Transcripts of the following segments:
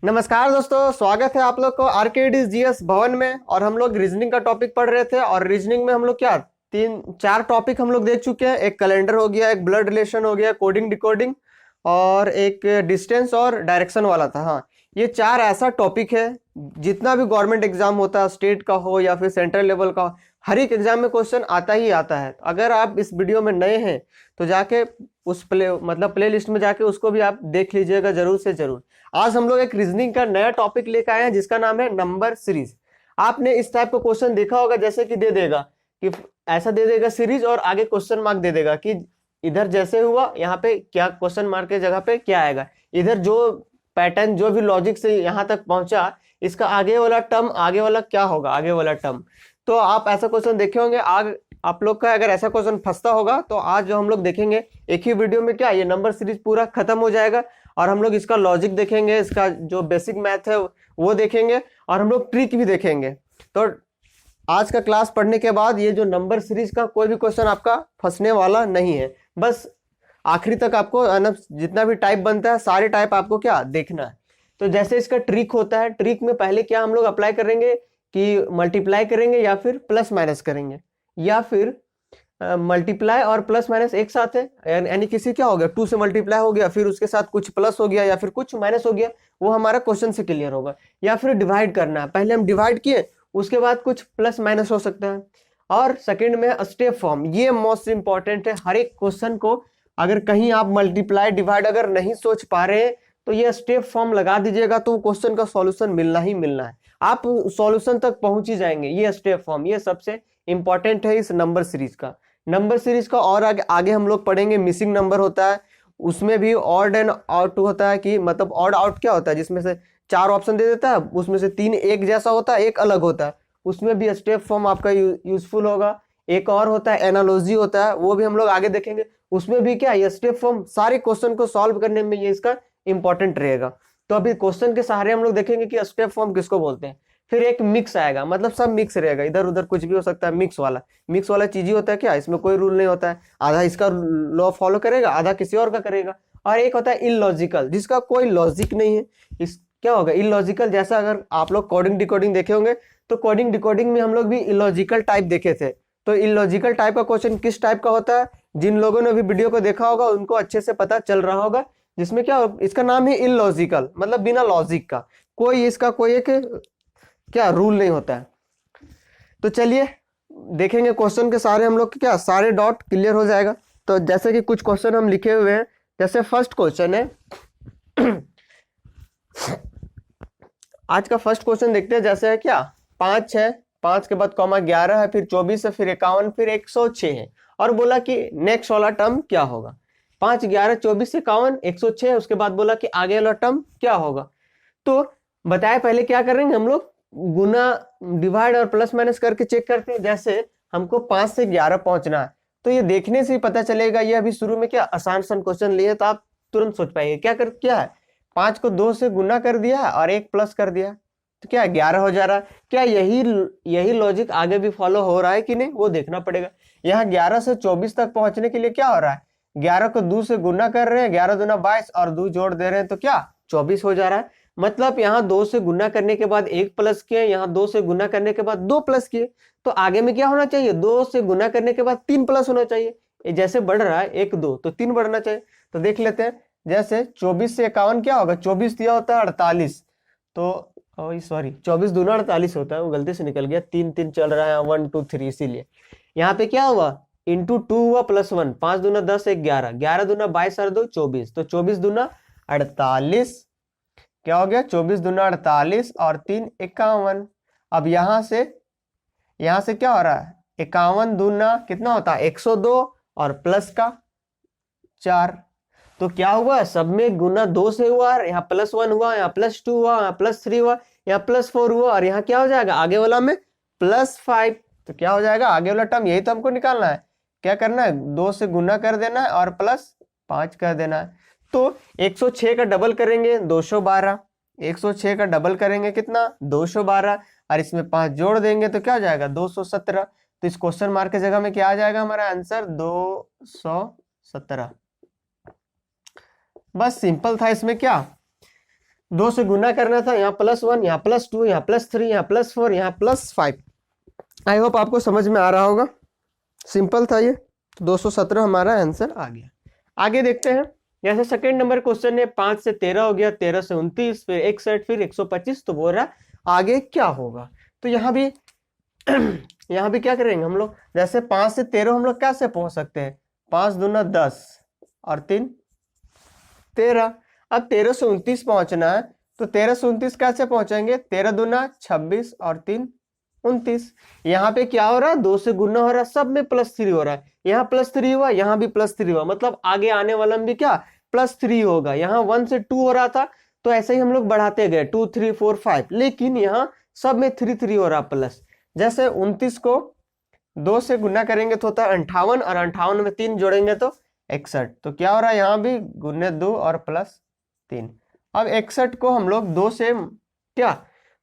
नमस्कार दोस्तों, स्वागत है आप लोग को आरकेडी जीएस भवन में। और हम लोग रीजनिंग का टॉपिक पढ़ रहे थे और रीजनिंग में हम लोग क्या तीन चार टॉपिक हम लोग देख चुके हैं। एक कैलेंडर हो गया, एक ब्लड रिलेशन हो गया, कोडिंग डिकोडिंग और एक डिस्टेंस और डायरेक्शन वाला था। हाँ, ये चार ऐसा टॉपिक है जितना भी गवर्नमेंट एग्जाम होता है, स्टेट का हो या फिर सेंट्रल लेवल का हो, हर एक एग्जाम में क्वेश्चन आता ही आता है। अगर आप इस वीडियो में नए हैं तो जाके उस प्ले लिस्ट में जाके उसको भी आप देख लीजिएगा जरूर से जरूर। आज हम लोग एक रीजनिंग का नया टॉपिक लेकर आए हैं जिसका नाम है नंबर सीरीज। आपने इस टाइप का क्वेश्चन देखा होगा, जैसे कि दे देगा कि ऐसा दे देगा सीरीज और आगे क्वेश्चन मार्क दे देगा कि इधर जैसे हुआ यहाँ पे क्या क्वेश्चन मार्क के जगह पे क्या आएगा। इधर जो पैटर्न जो भी लॉजिक से यहाँ तक पहुंचा, इसका आगे वाला टर्म आगे वाला क्या होगा, आगे वाला टर्म। तो आप ऐसा क्वेश्चन देखे होंगे। आज आप लोग का अगर ऐसा क्वेश्चन फंसता होगा तो आज जो हम लोग देखेंगे एक ही वीडियो में क्या ये नंबर सीरीज पूरा खत्म हो जाएगा और हम लोग इसका लॉजिक देखेंगे, इसका जो बेसिक मैथ है वो देखेंगे और हम लोग ट्रिक भी देखेंगे। तो आज का क्लास पढ़ने के बाद ये जो नंबर सीरीज का कोई भी क्वेश्चन आपका फंसने वाला नहीं है। बस आखिरी तक आपको जितना भी टाइप बनता है सारे टाइप आपको क्या देखना है। तो जैसे इसका ट्रिक होता है, ट्रिक में पहले क्या हम लोग अप्लाई करेंगे कि मल्टीप्लाई करेंगे या फिर प्लस माइनस करेंगे, या फिर मल्टीप्लाई और प्लस माइनस एक साथ है, यानी किसी क्या हो गया 2 से मल्टीप्लाई हो गया फिर उसके साथ कुछ प्लस हो गया या फिर कुछ माइनस हो गया, वो हमारा क्वेश्चन से क्लियर होगा। या फिर डिवाइड करना है, पहले हम डिवाइड किए उसके बाद कुछ प्लस माइनस हो सकता है। और सेकंड में स्टेप फॉर्म, ये मोस्ट इंपॉर्टेंट है हर एक क्वेश्चन को। अगर कहीं आप मल्टीप्लाई डिवाइड अगर नहीं सोच पा रहे हैं तो ये स्टेप फॉर्म लगा दीजिएगा तो क्वेश्चन का सॉल्यूशन मिलना ही मिलना है, आप सॉल्यूशन तक पहुंच ही जाएंगे। ये स्टेप फॉर्म ये सबसे इंपॉर्टेंट है इस नंबर सीरीज का। नंबर सीरीज का और आगे हम लोग पढ़ेंगे। मिसिंग नंबर होता है, उसमें भी ऑड एंड आउट होता है कि मतलब ऑड आउट क्या होता है, जिसमें से 4 ऑप्शन दे देता है, उसमें से 3 एक जैसा होता है, एक अलग होता है, उसमें भी स्टेप फॉर्म आपका यूजफुल होगा। एक और होता है एनालॉजी होता है, वो भी हम लोग आगे देखेंगे। उसमें भी क्या ये स्टेप फॉर्म सारे क्वेश्चन को सॉल्व करने में ये इसका इंपॉर्टेंट रहेगा। तो अभी क्वेश्चन के सहारे हम लोग देखेंगे कि स्टेप फॉर्म किसको बोलते हैं। फिर एक मिक्स आएगा, मतलब सब मिक्स रहेगा, इधर उधर कुछ भी हो सकता है। मिक्स वाला चीज ही होता है क्या, इसमें कोई रूल नहीं होता है, आधा इसका लॉ फॉलो करेगा आधा किसी और का करेगा। और एक होता है इलॉजिकल, जिसका कोई लॉजिक नहीं है। इस क्या होगा इलॉजिकल, जैसा अगर आप लोग कोडिंग डिकोडिंग देखे होंगे तो कोडिंग डिकोडिंग में हम लोग भी इलॉजिकल टाइप देखे थे। तो इलॉजिकल टाइप का क्वेश्चन किस टाइप का होता है, जिन लोगों ने भी वीडियो को देखा होगा उनको अच्छे से पता चल रहा होगा। जिसमें क्या इसका नाम है इलॉजिकल, मतलब बिना लॉजिक का, कोई इसका कोई एक क्या रूल नहीं होता है। तो चलिए देखेंगे क्वेश्चन के सारे हम लोग क्या सारे डॉट क्लियर हो जाएगा। तो जैसे कि कुछ क्वेश्चन हम लिखे हुए हैं, जैसे फर्स्ट क्वेश्चन है आज का फर्स्ट क्वेश्चन देखते हैं। जैसे है क्या 5 है, 5 के बाद कॉमा 11 है, फिर 24 है, फिर 51, फिर 106 है। और बोला कि नेक्स्ट वाला टर्म क्या होगा। 5, 11, 24, 51, 106, उसके बाद बोला कि आगे वाला टर्म क्या होगा। तो बताए पहले क्या करेंगे हम लोग, गुना डिवाइड और प्लस माइनस करके चेक करते हैं। जैसे हमको 5 से 11 पहुंचना है तो ये देखने से ही पता चलेगा। ये अभी शुरू में क्या आसान सा क्वेश्चन लिए तो आप तुरंत सोच पाएंगे क्या है 5 को 2 से गुना कर दिया और 1 प्लस कर दिया तो क्या 11 हो जा रहा है। क्या यही लॉजिक आगे भी फॉलो हो रहा है कि नहीं वो देखना पड़ेगा। यहाँ 11 से 24 तक पहुंचने के लिए क्या हो रहा है, 11 को 2 से गुना कर रहे हैं, 11 दूना 22 और 2 जोड़ दे रहे हैं तो क्या 24 हो जा रहा है। मतलब यहाँ 2 से गुना करने के बाद 1 प्लस किए, यहाँ 2 से गुना करने के बाद 2 प्लस किए, तो आगे में क्या होना चाहिए 2 से गुना करने के बाद 3 प्लस होना चाहिए। जैसे बढ़ रहा है 1 2 तो 3 बढ़ना चाहिए। तो देख लेते हैं, जैसे 24 से 51 क्या होगा, 24 दिया होता है 48, तो सॉरी 24 दूना 48 होता है, वो गलती से निकल गया, 3 3 चल रहा है 1 2 3, इसीलिए यहाँ पे क्या हुआ इंटू 2 हुआ प्लस 1, 5 दूना 10 1 11, 11 दूना 22 और 2 24, तो 24 दूना 48 क्या हो गया 24 दूना 48 और 3 51। अब यहां से क्या हो रहा है 51 दूना कितना होता है 102 और प्लस का 4, तो क्या हुआ सब में गुना 2 से हुआ, यहाँ प्लस 1 हुआ, यहाँ प्लस 2 हुआ, यहाँ प्लस 3 हुआ, यहाँ प्लस 4 हुआ और यहाँ क्या हो जाएगा आगे वाला में प्लस 5। तो क्या हो जाएगा आगे वाला टर्म, यही तो हमको निकालना है। क्या करना है 2 से गुना कर देना है और प्लस 5 कर देना है। तो 106 का डबल करेंगे 212, 106 का डबल करेंगे कितना 212 और इसमें 5 जोड़ देंगे तो क्या हो जाएगा 217। तो इस क्वेश्चन मार्क की जगह में क्या आ जाएगा हमारा आंसर 217। बस सिंपल था। इसमें क्या 2 से गुना करना था, यहाँ +1, यहाँ +2, यहाँ +3, यहाँ +4, यहाँ +5। आई होप आपको समझ में आ रहा होगा, सिंपल था ये। 217 हमारा आंसर आ गया। आगे देखते हैं, जैसे सेकंड नंबर क्वेश्चन है 5 से 13 हो गया, 13 से 29, फिर 61, फिर 125, तो बोल रहा आगे क्या होगा। तो यहाँ भी यहाँ भी क्या करेंगे हम लोग, जैसे 5 से 13 हम लोग कैसे पहुंच सकते हैं, 5 दूना 10 और 3 13। अब 13 से 29 पहुंचना है, तो 13 से 29 कैसे पहुंचेंगे, 13 दूना 26 और 3 29। यहाँ पे क्या हो रहा है, 2 से गुना हो रहा है, सब में +3 हो रहा है, यहाँ +3 हुआ, यहाँ भी +3 हुआ, मतलब आगे आने वाला में भी क्या +3 होगा। यहाँ 1 से 2 हो रहा था, तो ऐसे ही हम लोग बढ़ाते गए 2 3 4 5, लेकिन यहाँ सब में 3 3 हो रहा प्लस। जैसे 29 को 2 से गुना करेंगे तो होता है 58, और 58 में 3 जोड़ेंगे तो 61, तो क्या हो रहा है यहाँ भी गुने 2 और +3। अब 61 को हम लोग 2 से क्या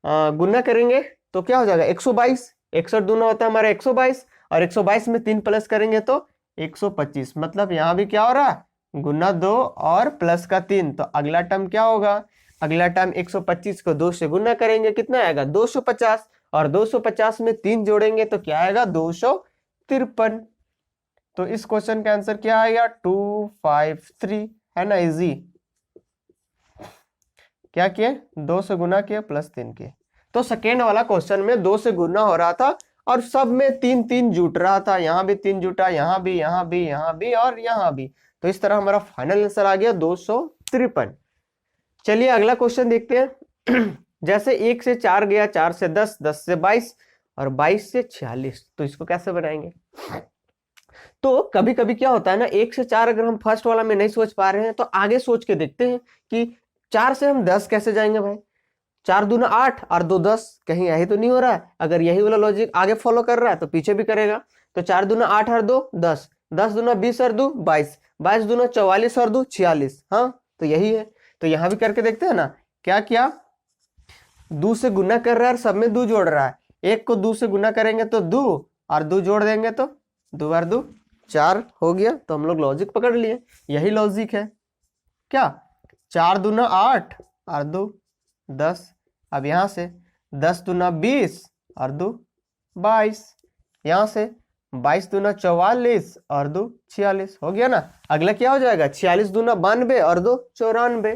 गुना करेंगे तो क्या हो जाएगा 122, 61 दूना होता है हमारा 122, और 122 में 3 प्लस करेंगे तो 125, मतलब यहाँ भी क्या हो रहा है गुना 2 और प्लस का 3। तो अगला टर्म क्या होगा, अगला टर्म 125 को 2 से गुना करेंगे, कितना आएगा 250, और 250 में 3 जोड़ेंगे तो क्या आएगा 253। तो इस क्वेश्चन का आंसर क्या आएगा 253, है ना, इजी। क्या किए, 2 से गुना किए +3 किए। तो सेकेंड वाला क्वेश्चन में 2 से गुना हो रहा था और सब में 3 3 जुट रहा था, यहाँ भी 3 जुटा, यहाँ भी, यहाँ भी, यहाँ भी और यहाँ भी। तो इस तरह हमारा फाइनल आंसर आ गया 253। चलिए अगला क्वेश्चन देखते हैं। जैसे 1 से 4 गया, 4 से 10, 10 से 22 और 22 से 46, तो इसको कैसे बनाएंगे। तो कभी कभी क्या होता है ना, 1 से 4 अगर हम फर्स्ट वाला में नहीं सोच पा रहे हैं तो आगे सोच के देखते हैं कि 4 से हम 10 कैसे जाएंगे भाई, 4 दूना 8 और 2 10, कहीं यही तो नहीं हो रहा है। अगर यही वाला लॉजिक आगे फॉलो कर रहा है तो पीछे भी करेगा। तो 4 दूना 8 और 2 10, 10 दूना 20 और 2 22, 22 दूना 44 और 2 46। हाँ तो यही है, तो यहाँ भी करके देखते हैं ना। क्या किया, 2 से गुना कर रहा है, सब में 2 जोड़ रहा है, 1 को 2 से गुना करेंगे तो 2 और 2 जोड़ देंगे तो 2 और 2 4 हो गया। तो हम लोग लॉजिक पकड़ लिए, यही लॉजिक है। क्या 4 दूना 8 और 2 10, अब यहाँ से 10 दूना 20 और 2 22, यहाँ से 22 दूना 44 और 2 46 हो गया ना। अगला क्या हो जाएगा 46 दूना 92 और 2 94।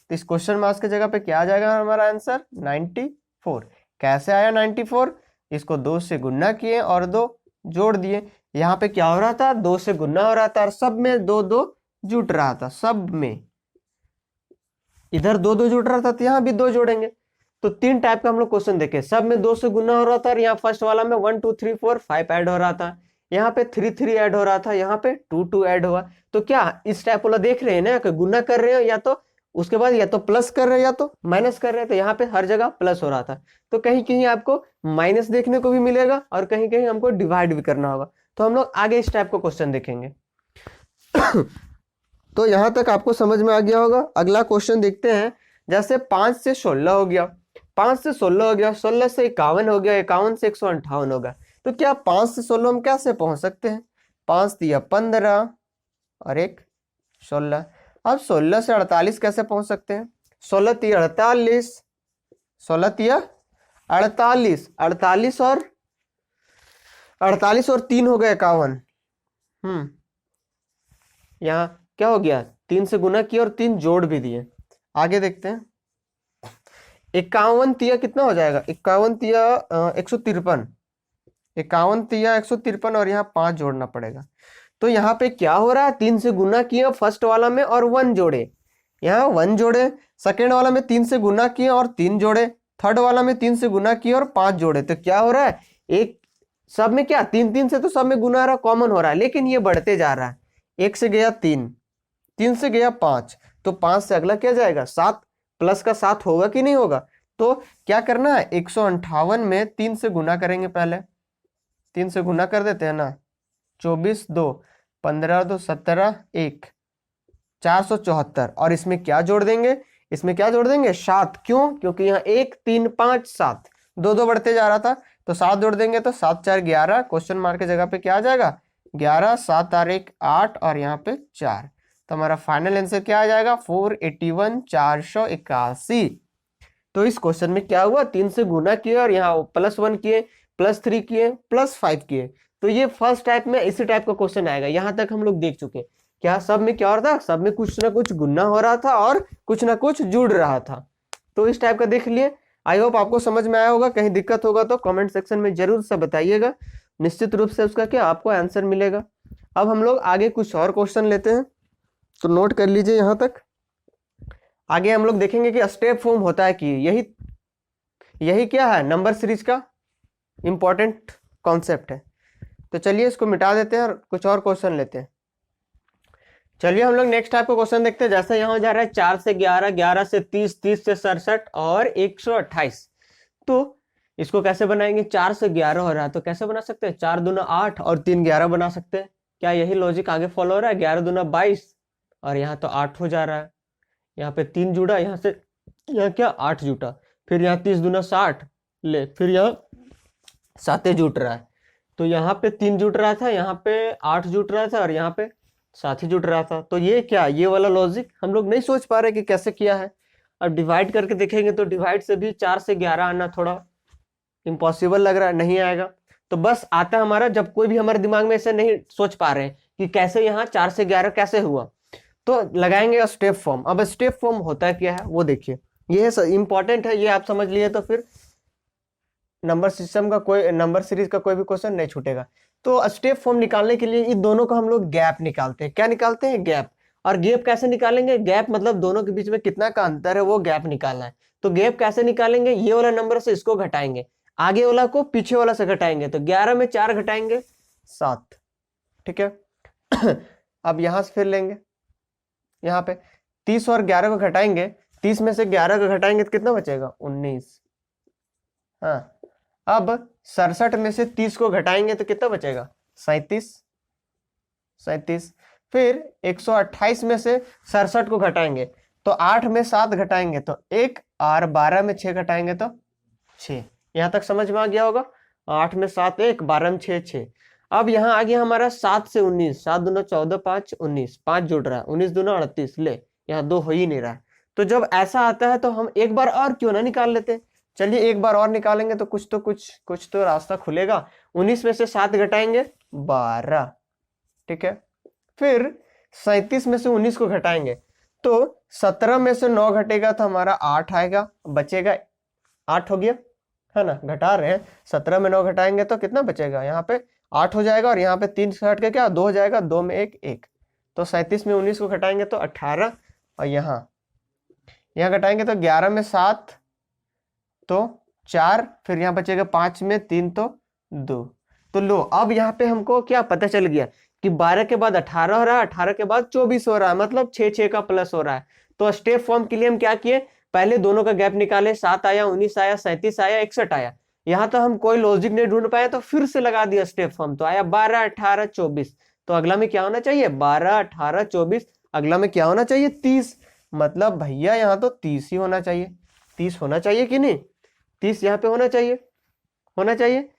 तो इस क्वेश्चन मार्क्स की जगह पे क्या आ जाएगा हमारा आंसर 94। कैसे आया 94, इसको 2 से गुना किए और 2 जोड़ दिए। यहाँ पे क्या हो रहा था, 2 से गुना हो रहा था और सब में 2 2 जुट रहा था, सब में इधर 2 2 जुट रहा था तो यहाँ भी 2 जोड़ेंगे। तो 3 टाइप का हम लोग क्वेश्चन देखे, सब में 2 से गुना हो रहा था और यहाँ फर्स्ट वाला में 1 2 3 4 5 ऐड हो रहा था, यहाँ पे 3 3 ऐड हो रहा था, यहाँ पे 2 2 ऐड हुआ। तो क्या इस टाइप वाला देख रहे हैं ना कि गुना कर रहे हो या तो उसके बाद या तो प्लस कर रहे हैं या तो माइनस कर रहे हैं। तो यहाँ पे हर जगह प्लस हो रहा था, तो कहीं कहीं आपको माइनस देखने को भी मिलेगा और कहीं कहीं हमको डिवाइड भी करना होगा। तो हम लोग आगे इस टाइप का क्वेश्चन देखेंगे। तो यहाँ तक आपको समझ में आ गया होगा। अगला क्वेश्चन देखते हैं, जैसे 5 से 16 हो गया, 5 से 16 हो गया, 16 से 51 हो गया, 51 से 158 होगा। तो क्या 5 से 16 हम कैसे पहुंच सकते हैं, 5 दिया 15 और 1 16। अब 16 से 48 कैसे पहुंच सकते हैं, 16 तिया 48, 16 तिया 48, 48 और 3 हो गए 51। यहाँ क्या हो गया, 3 से गुना किया और 3 जोड़ भी दिए। आगे देखते हैं, 51 तिया कितना हो जाएगा, 51 तिया 153, 51 तिया 153 और यहाँ 5 जोड़ना पड़ेगा। तो यहाँ पे क्या हो रहा है, 3 से गुना किया फर्स्ट वाला में और 1 जोड़े, यहाँ 1 जोड़े, सेकेंड वाला में 3 से गुना किए और 3 जोड़े, थर्ड वाला में 3 से गुना किए और 5 जोड़े। तो क्या हो रहा है, एक सब में क्या 3 3 से तो सब में गुना रहा, कॉमन हो रहा है, लेकिन ये बढ़ते जा रहा है। 1 से गया 3, 3 से गया 5, तो 5 से अगला क्या जाएगा 7, प्लस का 7 होगा कि नहीं होगा। तो क्या करना है, 158 में 3 से गुना करेंगे, पहले 3 से गुना कर देते हैं ना, 24 2 15 2 17 1 474, और इसमें क्या जोड़ देंगे, इसमें क्या जोड़ देंगे 7। क्यों, क्योंकि यहाँ 1 3 5 7 2 2 बढ़ते जा रहा था, तो 7 जोड़ देंगे तो 7 4 11, क्वेश्चन मार्क की जगह पे क्या आ जाएगा 11, 7 और 1 8 और यहाँ पे 4। तो हमारा फाइनल आंसर क्या आ जाएगा 481 481। तो इस क्वेश्चन में क्या हुआ, 3 से गुना किए और यहाँ +1 किए, +3 किए, +5 किए। तो ये फर्स्ट टाइप में इसी टाइप का क्वेश्चन आएगा। यहाँ तक हम लोग देख चुके। क्या सब में क्या हो रहा था, सब में कुछ ना कुछ गुना हो रहा था और कुछ ना कुछ जुड़ रहा था। तो इस टाइप का देख लिए। आई होप आपको समझ में आया होगा। कहीं दिक्कत होगा तो कमेंट सेक्शन में जरूर से बताइएगा, निश्चित रूप से उसका क्या आपको आंसर मिलेगा। अब हम लोग आगे कुछ और क्वेश्चन लेते हैं, तो नोट कर लीजिए यहाँ तक। आगे हम लोग देखेंगे कि स्टेप फॉर्म होता है कि यही क्या है, नंबर सीरीज का इंपॉर्टेंट कॉन्सेप्ट है। तो चलिए इसको मिटा देते हैं और कुछ और क्वेश्चन लेते हैं। चलिए हम लोग नेक्स्ट टाइप का क्वेश्चन देखते हैं। जैसे यहाँ जा रहा है 4 से 11, 11 से 30, 30 से 67 और 128। तो इसको कैसे बनाएंगे, 4 से 11 हो रहा है तो कैसे बना सकते हैं, 4 दूना 8 और 3 11 बना सकते हैं। क्या यही लॉजिक आगे फॉलो हो रहा है, 11 दूना 22 और यहाँ तो 8 हो जा रहा है। यहाँ पे 3 जुड़ा, यहाँ से यहाँ क्या 8 जुटा, फिर यहाँ 30 दूना 60 ले, फिर यहाँ 7 जुट रहा है। तो यहाँ पे 3 जुट रहा था, यहाँ पे 8 जुट रहा था और यहाँ पे 7 ही जुट रहा था। तो ये क्या, ये वाला लॉजिक हम लोग नहीं सोच पा रहे कि कैसे किया है। अब डिवाइड करके देखेंगे तो डिवाइड से भी 4 से 11 आना थोड़ा इम्पॉसिबल लग रहा है, नहीं आएगा। तो बस आता है हमारा, जब कोई भी हमारे दिमाग में ऐसे नहीं सोच पा रहे कि कैसे यहाँ 4 से 11 कैसे हुआ, तो लगाएंगे स्टेप फॉर्म। अब स्टेप फॉर्म होता क्या है वो देखिए, ये इंपॉर्टेंट है, ये आप समझ लिए तो फिर नंबर सिस्टम का कोई, नंबर सीरीज का कोई भी क्वेश्चन नहीं छूटेगा। तो स्टेप फॉर्म निकालने के लिए इन दोनों का हम लोग गैप निकालते हैं। क्या निकालते हैं, गैप। और गैप कैसे निकालेंगे, गैप मतलब दोनों के बीच में कितना का अंतर है वो गैप निकालना है। तो गैप कैसे निकालेंगे, ये वाला नंबर से इसको घटाएंगे, आगे वाला को पीछे वाला से घटाएंगे। तो 11 में 4 घटाएंगे 7, ठीक है। अब यहां से फिर लेंगे, यहाँ पे 30 और 11 को घटाएंगे, 30 में से 11 को घटाएंगे तो कितना बचेगा 19। हाँ, अब 67 में से 30 को घटाएंगे तो कितना बचेगा 37। फिर 128 में से 67 को घटाएंगे तो 8 में 7 घटाएंगे तो 1 और 12 में 6 घटाएंगे तो 6। यहां तक समझ में आ गया होगा। 8 में 7 1, 12 में 6 6। अब यहाँ आ गया हमारा 7 से 19, 7 दूना 14, 5 19, 5 जुड़ रहा है, 19 दूना 38, ले यहाँ 2 हो ही नहीं रहा है। तो जब ऐसा आता है तो हम एक बार और क्यों ना निकाल लेते। चलिए एक बार और निकालेंगे तो कुछ तो रास्ता खुलेगा। 19 में से 7 घटाएंगे 12, ठीक है। फिर 37 में से 19 को घटाएंगे तो 17 में से 9 घटेगा तो हमारा 8 आएगा, बचेगा 8 हो गया, है ना। घटा रहे हैं, 17 में 9 घटाएंगे तो कितना बचेगा, यहाँ पे 8 हो जाएगा और यहाँ पे 3 से हट के क्या 2 हो जाएगा, 2 में 1 1। तो 37 में 19 को घटाएंगे तो 18 और यहाँ घटाएंगे तो 11 में 7 तो 4, फिर यहाँ बचेगा 5 में 3 तो 2। तो लो, अब यहाँ पे हमको क्या पता चल गया कि 12 के बाद 18 हो रहा है, 18 के बाद 24 हो रहा है, मतलब 6 6 का प्लस हो रहा है। तो स्टेप फॉर्म के लिए हम क्या किए, पहले दोनों का गैप निकाले, 7 आया, 19 आया, 37 आया, 61 आया। यहाँ तो हम कोई लॉजिक नहीं ढूंढ पाए तो फिर से लगा दिया स्टेप फॉर्म, तो आया 12 18 24। तो अगला में क्या होना चाहिए, 12 18 24। अगला में क्या होना चाहिए, 30। मतलब भैया यहाँ तो 30 ही होना चाहिए। 30 होना चाहिए कि नहीं, 30 यहाँ पे होना चाहिए।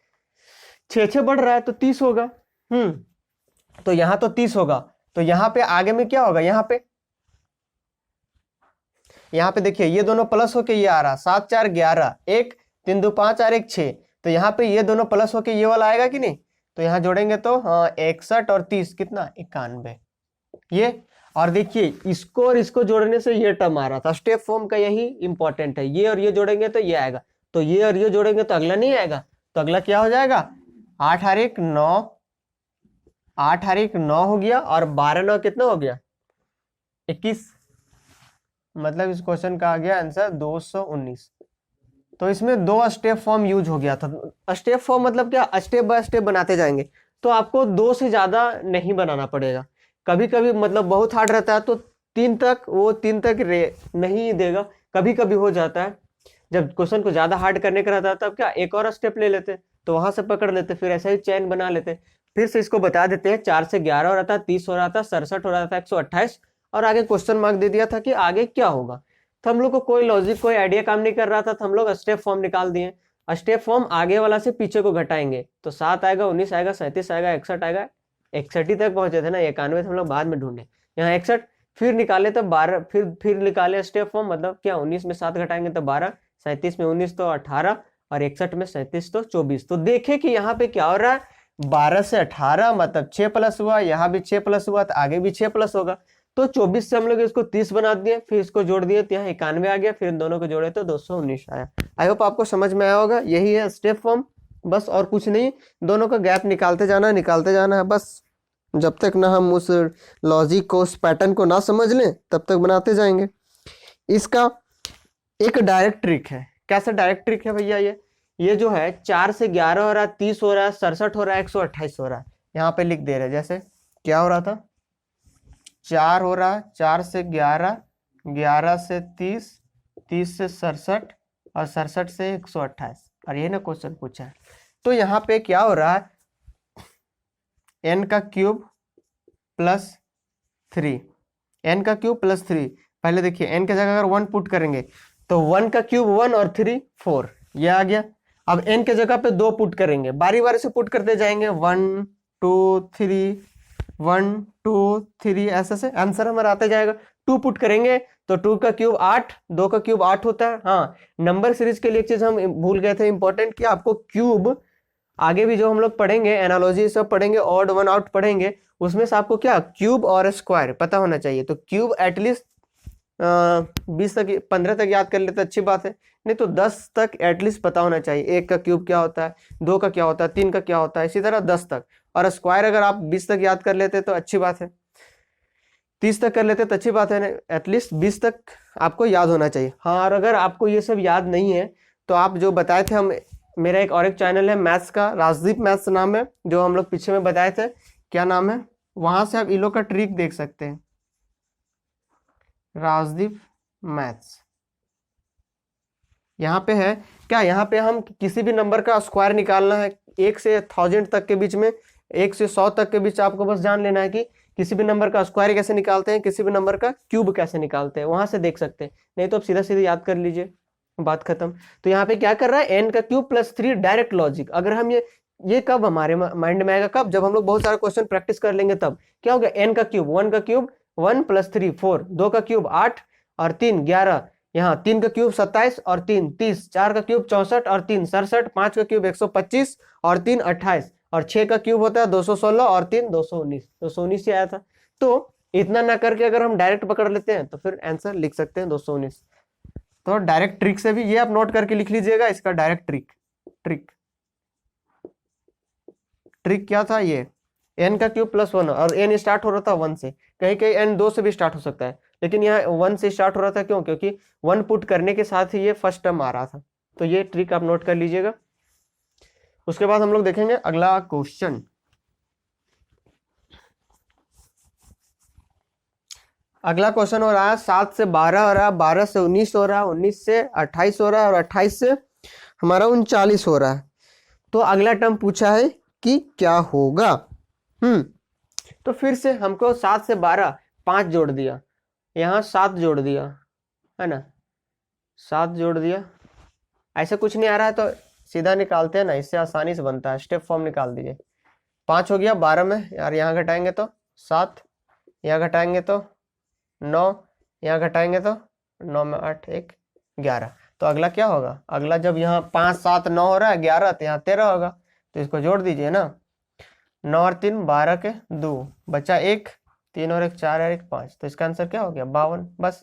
6 6 बढ़ रहा है तो 30 होगा। तो यहाँ तो 30 होगा। तो यहाँ पे आगे में क्या होगा, यहाँ पे देखिए ये दोनों प्लस होके ये आ रहा, 7 4 11, 1 3 2 5 और 1 6। तो यहाँ पे ये दोनों प्लस होके ये वाला आएगा कि नहीं। तो यहाँ जोड़ेंगे तो हाँ 61 और 30 कितना 91 ये। और देखिए इसको और इसको जोड़ने से ये टर्म आ रहा था। स्टेप फॉर्म का यही इंपॉर्टेंट है, ये और ये जोड़ेंगे तो ये आएगा, तो ये और ये जोड़ेंगे तो अगला नहीं आएगा। तो अगला क्या हो जाएगा, 8 और 1 9, 8 और 1 9 हो गया और 12 9 कितना हो गया 21। मतलब इस क्वेश्चन का आ गया आंसर 219। तो इसमें 2 स्टेप फॉर्म यूज हो गया था। स्टेप फॉर्म मतलब क्या, स्टेप बाय स्टेप बनाते जाएंगे तो आपको 2 से ज्यादा नहीं बनाना पड़ेगा। कभी कभी मतलब बहुत हार्ड रहता है तो 3 तक नहीं देगा, कभी कभी हो जाता है जब क्वेश्चन को ज्यादा हार्ड करने का रहता है तब क्या एक और स्टेप ले लेते तो वहां से पकड़ लेते, फिर ऐसा ही चैन बना लेते। फिर से इसको बता देते हैं, 4 से 11 हो रहा था, 30 हो रहा था, 67 हो रहा था, 128 और आगे क्वेश्चन मार्क दे दिया था कि आगे क्या होगा। तो हम लोग को कोई लॉजिक कोई आइडिया काम नहीं कर रहा था तो हम लोग स्टेप फॉर्म निकाल दिए। स्टेप फॉर्म आगे वाला से पीछे को घटाएंगे तो 7 आएगा, 19 आएगा, 37 आएगा, 61 आएगा, 61 ही तक पहुंचे थे ना, 91 हम लोग बाद में ढूंढे। यहाँ 61 फिर निकाले तो 12, फिर निकाले स्टेप फॉर्म, मतलब क्या 19 में 7 घटाएंगे तो 12, 37 में 19 तो 18, और 61 में 37 तो 24। तो देखे कि यहाँ पे क्या हो रहा है, 12 से 18 मतलब 6 प्लस हुआ, यहाँ भी 6 प्लस हुआ, तो आगे भी 6 प्लस होगा। तो 24 से हम लोग इसको 30 बना दिए, फिर इसको जोड़ दिए तो यहाँ 91 आ गया, फिर इन दोनों को जोड़े तो 219 आया। आई होप आपको समझ में आया होगा। यही है स्टेप फॉर्म, बस और कुछ नहीं। दोनों का गैप निकालते जाना है बस। जब तक ना हम उस लॉजिक को, उस पैटर्न को ना समझ लें, तब तक बनाते जाएंगे। इसका एक डायरेक्ट ट्रिक है। कैसा डायरेक्ट ट्रिक है भैया? ये जो है 4 से 11 हो रहा है, 30 हो रहा है, 67 हो रहा है, 128 हो रहा है, यहाँ पे लिख दे रहे हैं। जैसे क्या हो रहा था, 4 हो रहा है, 4 से 11, 11 से 30, 30 से 67, और 67 से 128, और ये ना क्वेश्चन पूछा है। तो यहाँ पे क्या हो रहा है, n का क्यूब प्लस 3, n का क्यूब प्लस 3। पहले देखिए n की जगह अगर 1 पुट करेंगे तो 1 का क्यूब 1 और 3 4, ये आ गया। अब n के जगह पे 2 पुट करेंगे, बारी बारी से पुट करते जाएंगे, 1 2 3, 1 2 3, ऐसे से आंसर हमारा आते जाएगा। 2 पुट करेंगे तो 2 का क्यूब 8, 2 का क्यूब 8 होता है। हाँ, नंबर सीरीज के लिए एक चीज हम भूल गए थे इंपॉर्टेंट, कि आपको क्यूब आगे भी जो हम लोग पढ़ेंगे, एनालॉजी सब पढ़ेंगे, ऑड वन आउट पढ़ेंगे, उसमें से आपको क्या क्यूब और स्क्वायर पता होना चाहिए। तो क्यूब एटलीस्ट 20 तक 15 तक याद कर लेते अच्छी बात है, नहीं तो 10 तक एटलीस्ट पता होना चाहिए। 1 का क्यूब क्या होता है, 2 का क्या होता है, 3 का क्या होता है, इसी तरह 10 तक। और स्क्वायर अगर आप 20 तक याद कर लेते तो अच्छी बात है, 30 तक कर लेते तो अच्छी बात है, एटलीस्ट 20 तक आपको याद होना चाहिए। हाँ, और अगर आपको ये सब याद नहीं है तो आप जो बताए थे, हम मेरा एक और एक चैनल है मैथ्स का, राजदीप मैथ्स नाम है, जो हम लोग पीछे में बताए थे, क्या नाम है, वहां से आप इलो का ट्रिक देख सकते हैं, राजदीप मैथ्स। यहाँ पे है क्या, यहाँ पे हम किसी भी नंबर का स्क्वायर निकालना है, 1 से 1000 तक के बीच में, 1 से 100 तक के बीच, आपको बस जान लेना है कि किसी भी नंबर का स्क्वायर कैसे निकालते हैं, किसी भी नंबर का क्यूब कैसे निकालते हैं, वहां से देख सकते हैं। नहीं तो आप सीधा सीधा याद कर लीजिए, बात खत्म। तो यहाँ पे क्या कर रहा है, n का क्यूब प्लस 3, डायरेक्ट लॉजिक। अगर हम ये कब हमारे माइंड में आएगा, कब, जब हम लोग बहुत सारे क्वेश्चन प्रैक्टिस कर लेंगे तब। क्या हो गया, n का क्यूब, 1 का क्यूब 1 प्लस 3 4, 2 का क्यूब 8 और 3 11, यहाँ 3 का क्यूब 27 और 3 30, 4 का क्यूब 64 और 3 67, 5 का क्यूब 125 और 3 28, और 6 का क्यूब होता है 216 और 3 219, 219 से आया था। तो इतना ना करके अगर हम डायरेक्ट पकड़ लेते हैं तो फिर आंसर लिख सकते हैं 219। तो डायरेक्ट ट्रिक से भी, ये आप नोट करके लिख लीजिएगा, इसका डायरेक्ट ट्रिक क्या था, ये n का क्यूब प्लस 1, और n स्टार्ट हो रहा था 1 से, कहीं कहीं n 2 से भी स्टार्ट हो सकता है, लेकिन यहाँ 1 से स्टार्ट हो रहा था। क्यों? क्योंकि 1 पुट करने के साथ ही ये फर्स्ट टर्म आ रहा था। तो ये ट्रिक आप नोट कर लीजिएगा। उसके बाद हम लोग देखेंगे अगला क्वेश्चन। अगला क्वेश्चन हो रहा है 7 से 12 हो रहा है, 12 से 19 हो रहा है, 19 से 28 हो रहा है, और 28 से हमारा 39 हो रहा है। तो अगला टर्म पूछा है कि क्या होगा। तो फिर से हमको 7 से 12 5 जोड़ दिया, यहाँ 7 जोड़ दिया, है ना, 7 जोड़ दिया, ऐसे कुछ नहीं आ रहा है तो सीधा निकालते हैं ना, इससे आसानी से बनता है। स्टेप फॉर्म निकाल दीजिए। 5 हो गया 12 में यार, यहाँ घटाएंगे तो 7, यहाँ घटाएंगे तो 9, यहाँ घटाएंगे तो 9 में 8 1 11। तो अगला क्या होगा, अगला जब यहाँ 5 7 9 हो रहा है 11, तो यहाँ 13 होगा, तो इसको जोड़ दीजिए ना, 9 और 3 12 के 2, बचा 1, 3 और 1 4 और 1 5। तो इसका आंसर क्या हो गया, 52। बस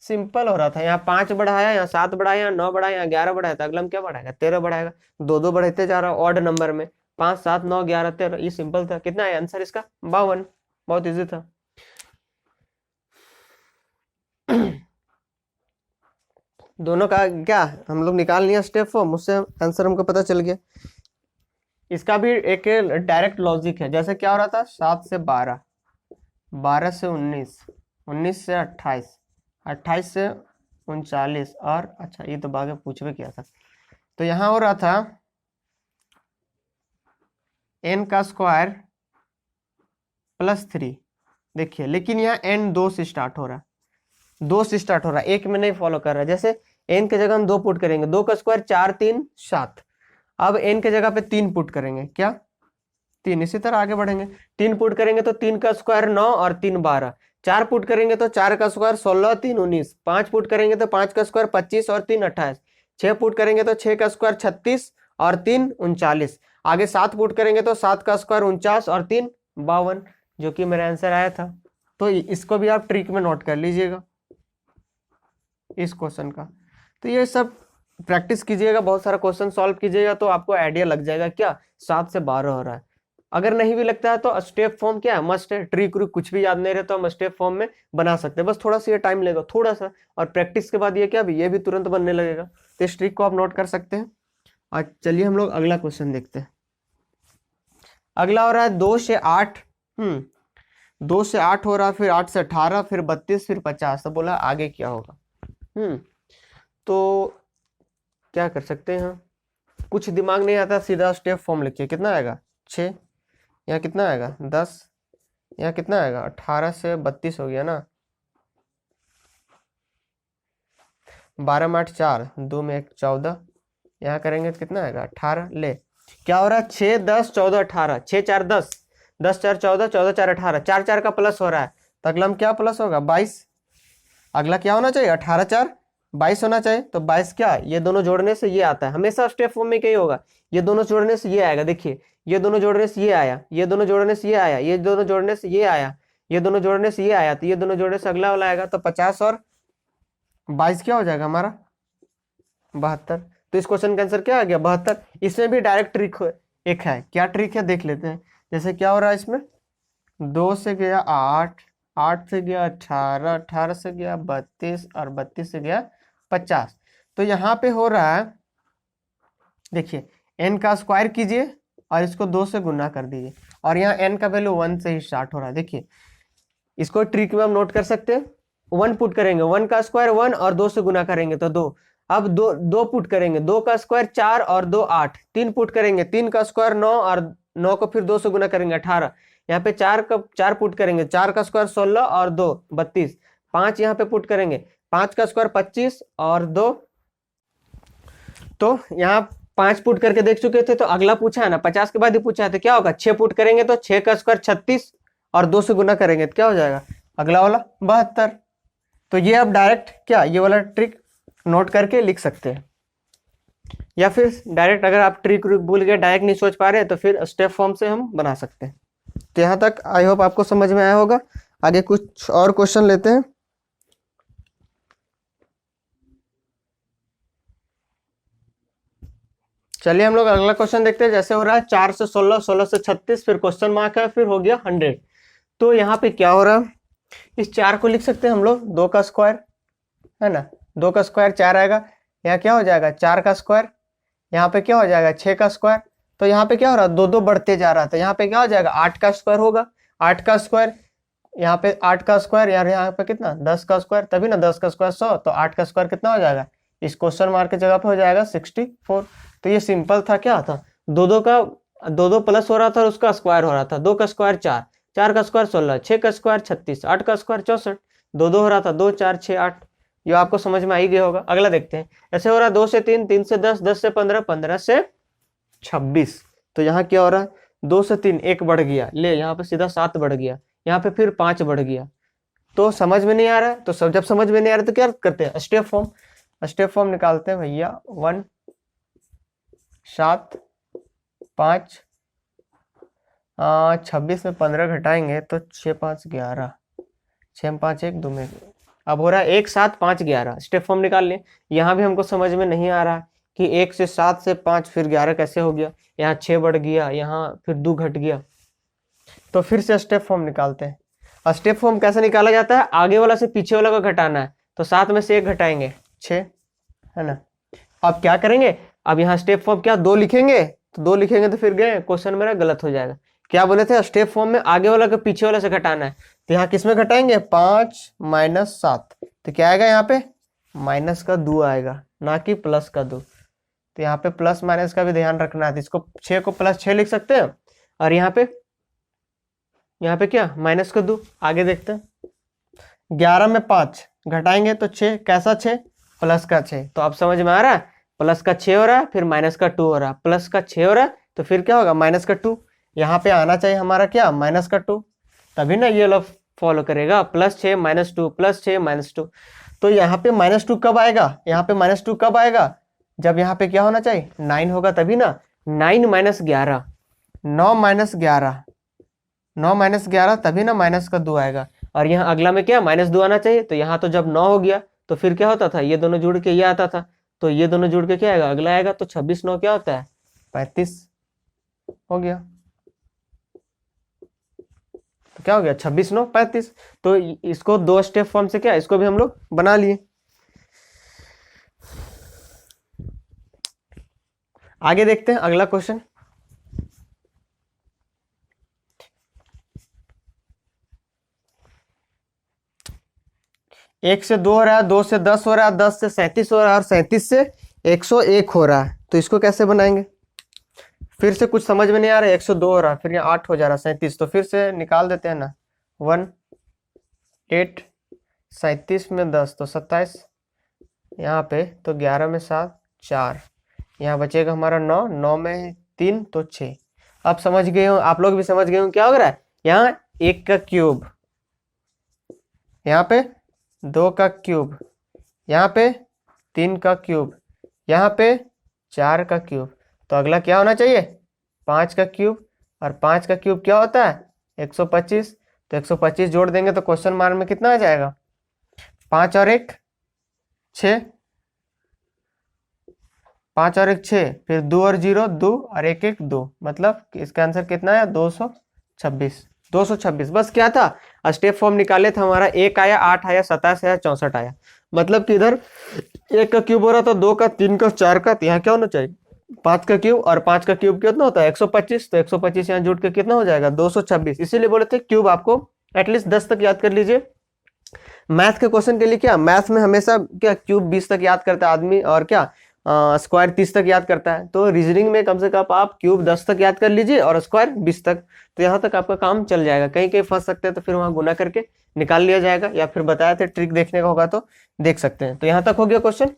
सिंपल हो रहा था। यहाँ 5 बढ़ाया, यहाँ 7 बढ़ाया, यहाँ 9 बढ़ाया, यहाँ 11 बढ़ाया, तो अगला में क्या बढ़ाएगा, 13 बढ़ाएगा। 2 बढ़ते जा रहा है ऑड नंबर में, 5 7 9 11 13, ये सिंपल था। कितना है आंसर इसका, 52। बहुत इजी था। दोनों का क्या हम लोग निकाल लिया स्टेप फॉर्म, उससे आंसर हमको पता चल गया। इसका भी एक डायरेक्ट लॉजिक है। जैसे क्या हो रहा था, 7 से 12, 12 से 19, 19 से 28, 28 से 39, और अच्छा ये तो बाद में पूछवे किया था। तो यहाँ हो रहा था n का स्क्वायर प्लस 3, देखिए, लेकिन यहाँ n 2 से स्टार्ट हो रहा है, 2 से स्टार्ट हो रहा है, 1 में नहीं फॉलो कर रहा है। जैसे n के जगह हम 2 पुट करेंगे, 2 का स्क्वायर 4 3 7, अब n के जगह पे 3 पुट करेंगे, क्या 3, इसी तरह आगे बढ़ेंगे, 3 पुट करेंगे तो 3 का स्क्वायर 9 और 3 12, 4 पुट करेंगे तो 4 का स्क्वायर 16, 3 19, 5 पुट करेंगे तो 5 का स्क्वायर 25 और 3 28, 6 पुट करेंगे तो 6 का स्क्वायर 36 और 3 39, आगे 7 पुट करेंगे तो 7 का स्क्वायर 49 और 3 52, जो कि मेरा आंसर आया था। तो इसको भी आप ट्रिक में नोट कर लीजिएगा इस क्वेश्चन का। तो ये सब प्रैक्टिस कीजिएगा, बहुत सारा क्वेश्चन सॉल्व कीजिएगा तो आपको आइडिया लग जाएगा क्या 7 से 12 हो रहा है। अगर नहीं भी लगता है तो स्टेप फॉर्म क्या है, मस्ट है। ट्रिक कुछ भी याद नहीं रहे तो हम स्टेप फॉर्म में बना सकते हैं, बस थोड़ा सा ये टाइम लगेगा थोड़ा सा, और प्रैक्टिस के बाद ये क्या भी ये भी तुरंत बनने लगेगा। तो इस ट्रिक को आप नोट कर सकते हैं। और चलिए हम लोग अगला क्वेश्चन देखते हैं। अगला हो रहा है 2 से 8, 2 से 8 हो रहा है, फिर 8 से 18, फिर 32, फिर 50। तो बोला आगे क्या होगा। तो क्या कर सकते हैं, कुछ दिमाग नहीं आता, सीधा स्टेप फॉर्म लिखिए। कितना आएगा 6, यहाँ कितना आएगा 10, यहाँ कितना आएगा 18 से 32 हो गया ना, 12 में 8 4, 2 में 1 14, यहाँ करेंगे तो कितना आएगा 18। ले क्या हो रहा है 6 10 14 18, 6 4 10, 10 4 14, 14 4 18, 4 4 का प्लस हो रहा है, तो अगला में क्या प्लस होगा 22। अगला क्या होना चाहिए 18 4 22 होना चाहिए। तो 22 क्या, ये दोनों जोड़ने से ये आता है, हमेशा स्टेप फॉर्म में क्या होगा, ये दोनों जोड़ने से ये आएगा। देखिए ये दोनों जोड़ने से ये आया, ये दोनों जोड़ने से ये आया, ये दोनों जोड़ने से ये आया, ये दोनों जोड़ने से ये आया, तो ये दोनों जोड़ने से अगला वाला आएगा। तो 50 और 22 क्या हो जाएगा हमारा 72। तो इस क्वेश्चन का आंसर क्या आ गया 72। इसमें भी डायरेक्ट ट्रिक एक है, क्या ट्रिक है देख लेते हैं। जैसे क्या हो रहा है इसमें, 2 से गया 8, 8 से गया 18, 18 से गया 32 और 32 से गया 50। तो यहाँ पे हो रहा है, देखिए n का स्क्वायर कीजिए और इसको 2 से गुना कर दीजिए, और यहाँ n का वैल्यू 1 से ही स्टार्ट हो रहा है। देखिए इसको ट्रिक में हम नोट कर सकते हैं। 1 पुट करेंगे, 1 का स्क्वायर 1 और 2 से गुना करेंगे तो 2। अब 2 पुट करेंगे, 2 का स्क्वायर 4 और 2 8, 3 पुट करेंगे, 3 का स्क्वायर 9 और 9 को फिर 2 से गुना करेंगे 18। यहाँ पे 4 पुट करेंगे, 4 का स्क्वायर 16 और 2 32, 5 यहाँ पे पुट करेंगे, 5 का स्क्वायर 25 और 2, तो यहाँ 5 पुट करके देख चुके थे। तो अगला पूछा है ना 50 के बाद ही पूछा है, तो क्या होगा 6 पुट करेंगे तो 6 का स्क्वायर 36 और 2 से गुना करेंगे तो क्या हो जाएगा अगला वाला 72। तो ये आप डायरेक्ट क्या ये वाला ट्रिक नोट करके लिख सकते हैं, या फिर डायरेक्ट अगर आप ट्रिक भूल गए डायरेक्ट नहीं सोच पा रहे हैं तो फिर स्टेप फॉर्म से हम बना सकते हैं। तो यहाँ तक आई होप आपको समझ में आया होगा। आगे कुछ और क्वेश्चन लेते हैं। चलिए हम लोग अगला क्वेश्चन देखते हैं। जैसे हो रहा है 4 से 16, 16 से 36, फिर क्वेश्चन मार्क है, फिर हो गया 100। तो यहाँ पे क्या हो रहा है, इस 4 को लिख सकते हैं हम लोग 2 का स्क्वायर है ना, 2 का स्क्वायर 4 आएगा, यहाँ क्या हो जाएगा 4 का स्क्वायर, यहाँ पे क्या हो जाएगा 6 का स्क्वायर। तो यहाँ पे क्या हो रहा है 2 2 बढ़ते जा रहा था, यहाँ पे क्या हो जाएगा 8 का स्क्वायर होगा, 8 का स्क्वायर यहाँ पे 8 का स्क्वायर यार, यहाँ पे कितना 10 का स्क्वायर, तभी ना 10 का स्क्वायर 100, तो 8 का स्क्वायर कितना हो जाएगा, इस क्वेश्चन मार्क की जगह पे हो जाएगा 64। तो ये सिंपल था, क्या था 2 2 प्लस हो रहा था और उसका स्क्वायर हो रहा था। 2 का स्क्वायर 4, 4 का स्क्वायर 16, 6 का स्क्वायर 36, 8 का स्क्वायर 64, 2 2 हो रहा था 2 4 6 8। ये आपको समझ में आ ही गया होगा। अगला देखते हैं। ऐसे हो रहा है 2 से 3, 3 से 10, 10 से 15, 15 से 26। तो यहाँ क्या हो रहा है 2 से 3 1 बढ़ गया, ले यहाँ पे सीधा 7 बढ़ गया, यहाँ पे फिर 5 बढ़ गया। तो समझ में नहीं आ रहा है, तो जब समझ में नहीं आ रहा है तो क्या करते हैं स्टेप फॉर्म निकालते हैं भैया। 1 7 5 26 में 15 घटाएंगे तो 6 5 11, 6 5 1 2 में, अब हो रहा है 1 7 5 11। स्टेप फॉर्म निकाल लें। यहाँ भी हमको समझ में नहीं आ रहा कि 1 से 7 से 5 फिर 11 कैसे हो गया, यहाँ 6 बढ़ गया, यहाँ फिर 2 घट गया। तो फिर से स्टेप फॉर्म निकालते हैं। और स्टेप फॉर्म कैसे निकाला जाता है, आगे वाला से पीछे वाला को घटाना है, तो 7 में से 1 घटाएंगे 6 है ना। अब क्या करेंगे, अब यहाँ स्टेप फॉर्म क्या 2 लिखेंगे, तो 2 लिखेंगे तो फिर गए क्वेश्चन मेरा गलत हो जाएगा। क्या बोले थे स्टेप फॉर्म में आगे वाला को पीछे वाला से घटाना है, तो यहाँ किस में घटाएंगे 5 - 7, तो क्या आएगा यहाँ पे माइनस का 2 आएगा, ना कि प्लस का 2। तो यहाँ पे प्लस माइनस का भी ध्यान रखना है। तो इसको 6 को +6 लिख सकते हैं, और यहाँ पे क्या माइनस का 2। आगे देखते हैं। 11 में 5 घटाएंगे तो 6, कैसा 6 प्लस का 6। तो अब समझ में आ रहा है, प्लस का 6 हो रहा है, फिर माइनस का 2 हो रहा है, प्लस का 6 हो रहा है, तो फिर क्या होगा माइनस का 2। यहाँ पे आना चाहिए हमारा क्या माइनस का 2, तभी ना ये लोग फॉलो करेगा, +6 -2 +6 -2। तो यहाँ पे -2 कब आएगा, यहाँ पे -2 कब आएगा, जब यहाँ पे क्या होना चाहिए 9 होगा तभी ना। 9 - 11, 9 - 11, 9 - 11 तभी ना -2 आएगा। और यहाँ अगला में क्या -2 आना चाहिए, तो यहाँ तो जब 9 हो गया तो फिर क्या होता था, ये दोनों जुड़ के ये आता था, तो ये दोनों जुड़ के क्या आएगा, अगला आएगा। तो 26 9 क्या होता है 35 हो गया। तो क्या हो गया 26 9 35। तो इसको 2 स्टेप फॉर्म से क्या, इसको भी हम लोग बना लिए। आगे देखते हैं अगला क्वेश्चन। एक से 2 हो रहा है, 2 से 10 हो रहा है, 10 से 37 हो रहा है, और 37 से 101 हो रहा है। तो इसको कैसे बनाएंगे, फिर से कुछ समझ में नहीं आ रहा है। 102 हो रहा है, फिर यहाँ 8 हो जा रहा है 37, तो फिर से निकाल देते हैं ना। 1 8 37 में 10 तो 27, यहाँ पे तो 11 में 7 4, यहाँ बचेगा हमारा 9, 9 में 3 तो 6। अब समझ गए हो आप लोग भी, समझ गए हो क्या हो रहा है। यहाँ 1 का क्यूब, यहाँ पे 2 का क्यूब, यहाँ पे 3 का क्यूब, यहाँ पे 4 का क्यूब। तो अगला क्या होना चाहिए 5 का क्यूब, और 5 का क्यूब क्या होता है 125। तो 125 जोड़ देंगे तो क्वेश्चन मार्क में कितना आ जाएगा 5 और 1 6, 5 और 1 6, फिर 2 और 0 2 और 1 1 2, मतलब इसका आंसर कितना है 226। 226 बस क्या था, स्टेप फॉर्म निकाले थे हमारा। 1 आया, 8 आया, 27 आया, 64 आया। मतलब कि इधर 1 का क्यूब हो रहा था, 2 का, 3 का, 4 का, तो यहाँ क्या होना चाहिए 5 का क्यूब, और 5 का क्यूब कितना होता है 125। तो 125 यहाँ जुड़ के कितना हो जाएगा 226। इसीलिए बोले थे क्यूब आपको एटलीस्ट 10 तक याद कर लीजिए। मैथ के क्वेश्चन के लिए क्या, मैथ में हमेशा क्या क्यूब 20 तक याद करता है आदमी, और क्या स्क्वायर 30 तक याद करता है। तो रीजनिंग में कम से कम आप क्यूब 10 तक याद कर लीजिए और स्क्वायर 20 तक। तो यहाँ तक आपका काम चल जाएगा। कहीं कहीं फंस सकते हैं तो फिर वहां गुना करके निकाल लिया जाएगा, या फिर बताया थे ट्रिक देखने का होगा तो देख सकते हैं। तो यहाँ तक हो गया क्वेश्चन।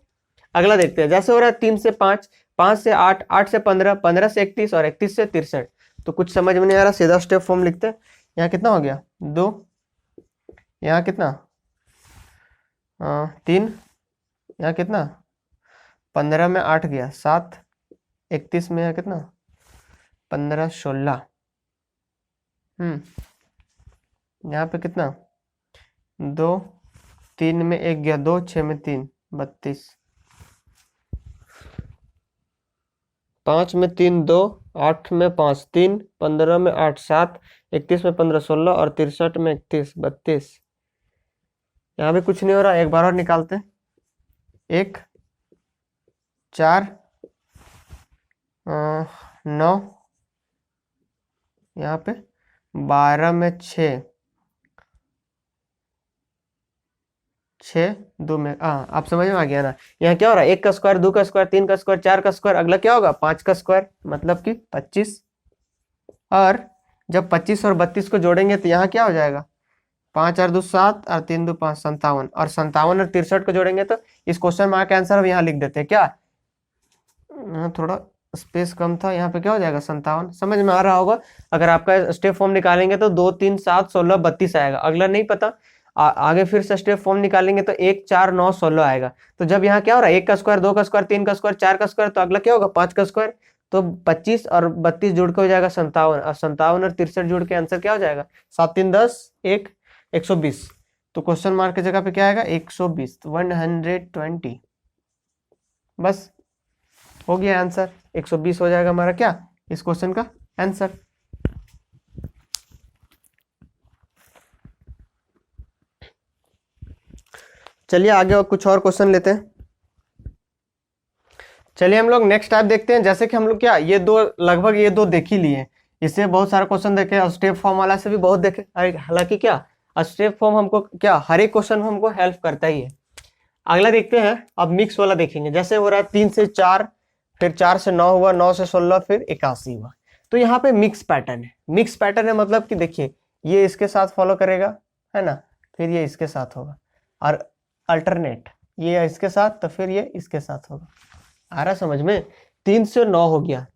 अगला देखते हैं। जैसे हो रहा है 3 से 5, 5 से 8, 8 से 15, 15 से 31 और 31 से 63। तो कुछ समझ में नहीं आ रहा, सीधा स्टेप फॉर्म लिखते हैं। यहाँ कितना हो गया 2, यहाँ कितना 3, यहाँ कितना 15 में 8 गया 7, 31 में यहाँ कितना 15 16, यहाँ पे कितना 2, 3 में 1 गया 2, 6 में 3 32, 5 में 3 2, 8 में 5 3, 15 में 8 7, 31 में 15 16 और 63 में 31 32। यहाँ भी कुछ नहीं हो रहा, एक बार और निकालते हैं। 1 4 9, यहाँ पे 12 में 6 6 2 में आप समझ में आ गया ना। यहाँ क्या हो रहा है 1 का स्क्वायर, 2 का स्क्वायर, 3 का स्क्वायर, 4 का स्क्वायर, अगला क्या होगा 5 का स्क्वायर, मतलब कि 25। और जब 25 और 32 को जोड़ेंगे तो यहाँ क्या हो जाएगा 5 और 2 7 और 3 2 5 57, और 57 और 63 को जोड़ेंगे तो इस क्वेश्चन मार्क का आंसर हम यहाँ लिख देते हैं। क्या थोड़ा स्पेस कम था, यहाँ पे क्या हो जाएगा 57। समझ में आ रहा होगा। अगर आपका स्टेप फॉर्म निकालेंगे तो 2 3 7 16 32 आएगा। अगला नहीं पता, आगे फिर से स्टेप फॉर्म निकालेंगे तो 1 4 9 16 आएगा। तो जब यहाँ क्या हो रहा है 1 का स्क्वायर, 2 का स्क्वायर, 3 का स्क्वायर, 4 का स्क्वायर, तो अगला क्या होगा 5 का स्क्वायर। तो 25 और 32 जुड़ के हो जाएगा 57, और 57 और 63 जुड़ के आंसर क्या हो जाएगा 7 3 10 1 120। तो क्वेश्चन मार्क की जगह पे क्या आएगा 120, 120। बस हो गया आंसर, 120 हो जाएगा हमारा क्या इस क्वेश्चन का आंसर। चलिए आगे और कुछ और क्वेश्चन लेते हैं। चलिए हम लोग नेक्स्ट टाइप देखते हैं। जैसे कि हम लोग क्या ये दो लगभग ये दो देख ही लिए, इससे बहुत सारे क्वेश्चन देखे और स्टेप फॉर्म वाला से भी बहुत देखे। हालांकि क्या स्टेप फॉर्म हमको क्या हर एक क्वेश्चन हमको हेल्प करता ही है। अगला देखते हैं, अब मिक्स वाला देखेंगे। जैसे हो रहा है 3 से 4, फिर 4 से 9 हुआ, 9 से 16, फिर 81 हुआ। तो यहाँ पे मिक्स पैटर्न है। मिक्स पैटर्न है मतलब कि देखिए ये इसके साथ फॉलो करेगा, है ना, फिर ये इसके साथ होगा, और अल्टरनेट ये इसके साथ, तो फिर ये इसके साथ होगा। आ रहा समझ में। 3 से 9 हो गया,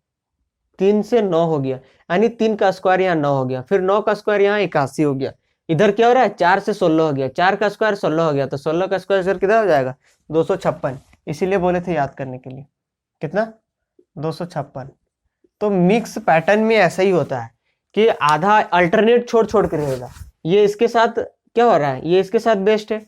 3 से 9 हो गया, यानी 3 का स्क्वायर यहाँ 9 हो गया, फिर 9 का स्क्वायर यहाँ 81 हो गया, इधर क्या हो रहा है, 4 से 16 हो गया, 4 का स्क्वायर 16 हो गया, तो 16 का स्क्वायर किधर हो जाएगा, 256। इसीलिए बोले थे याद करने के लिए, कितना, 256। तो मिक्स पैटर्न में ऐसा ही होता है कि आधा अल्टरनेट छोड़ छोड़ के रहेगा। ये इसके साथ क्या हो रहा है, ये इसके साथ बेस्ट है,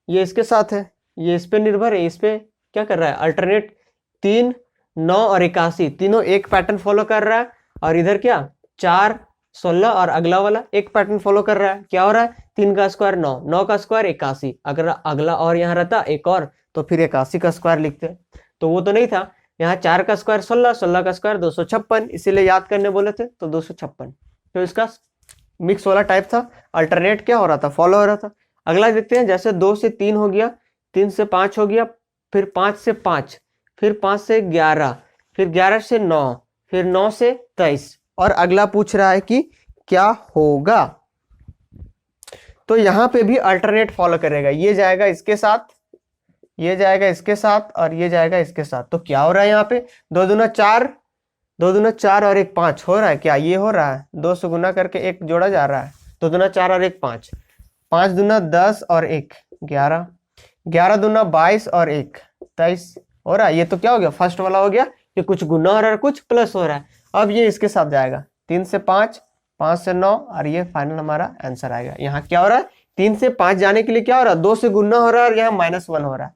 ये इसके साथ है, ये इस पे निर्भर है, इस पे क्या कर रहा है अल्टरनेट। 3, 9 और 81 तीनों एक पैटर्न फॉलो कर रहा है, और इधर क्या 4, 16 और अगला वाला एक पैटर्न फॉलो कर रहा है। क्या हो रहा है, 3 का स्क्वायर 9, 9 का स्क्वायर 81, अगर अगला और यहाँ रहता एक और तो फिर 81 का स्क्वायर लिखते, तो वो तो नहीं था। यहाँ 4 का स्क्वायर 16, 16 का स्क्वायर 256, इसीलिए याद करने बोले थे, तो 256। तो इसका मिक्स वाला टाइप था, अल्टरनेट क्या हो रहा था, फॉलो हो रहा था। अगला देखते हैं, जैसे 2 से 3 हो गया, 3 से 5 हो गया, फिर 5 से 5, फिर 5 से 11, फिर 11 से 9, फिर 9 से 23, और अगला पूछ रहा है कि क्या होगा। तो यहाँ पे भी अल्टरनेट फॉलो करेगा, ये जाएगा इसके साथ, ये जाएगा इसके साथ, और ये जाएगा इसके साथ। तो क्या हो रहा है यहाँ पे, 2 दूना 4, 2 दूना 4 और 1 5 हो रहा है, क्या ये हो रहा है, 2 से गुना करके 1 जोड़ा जा रहा है, 2 दूना 4 और 1 5, 5 दूना 10 और 1 11, 11 दूना 22 और 1 23 हो रहा है। ये तो क्या हो गया, फर्स्ट वाला हो गया, ये कुछ गुना हो रहा है, कुछ प्लस हो रहा है। अब ये इसके साथ जाएगा, 3 से 5, 5 से 9, और ये फाइनल हमारा आंसर आएगा। यहाँ क्या हो रहा है, 3 से 5 जाने के लिए क्या हो रहा है, 2 से गुना हो रहा है, और यहाँ -1 हो रहा है,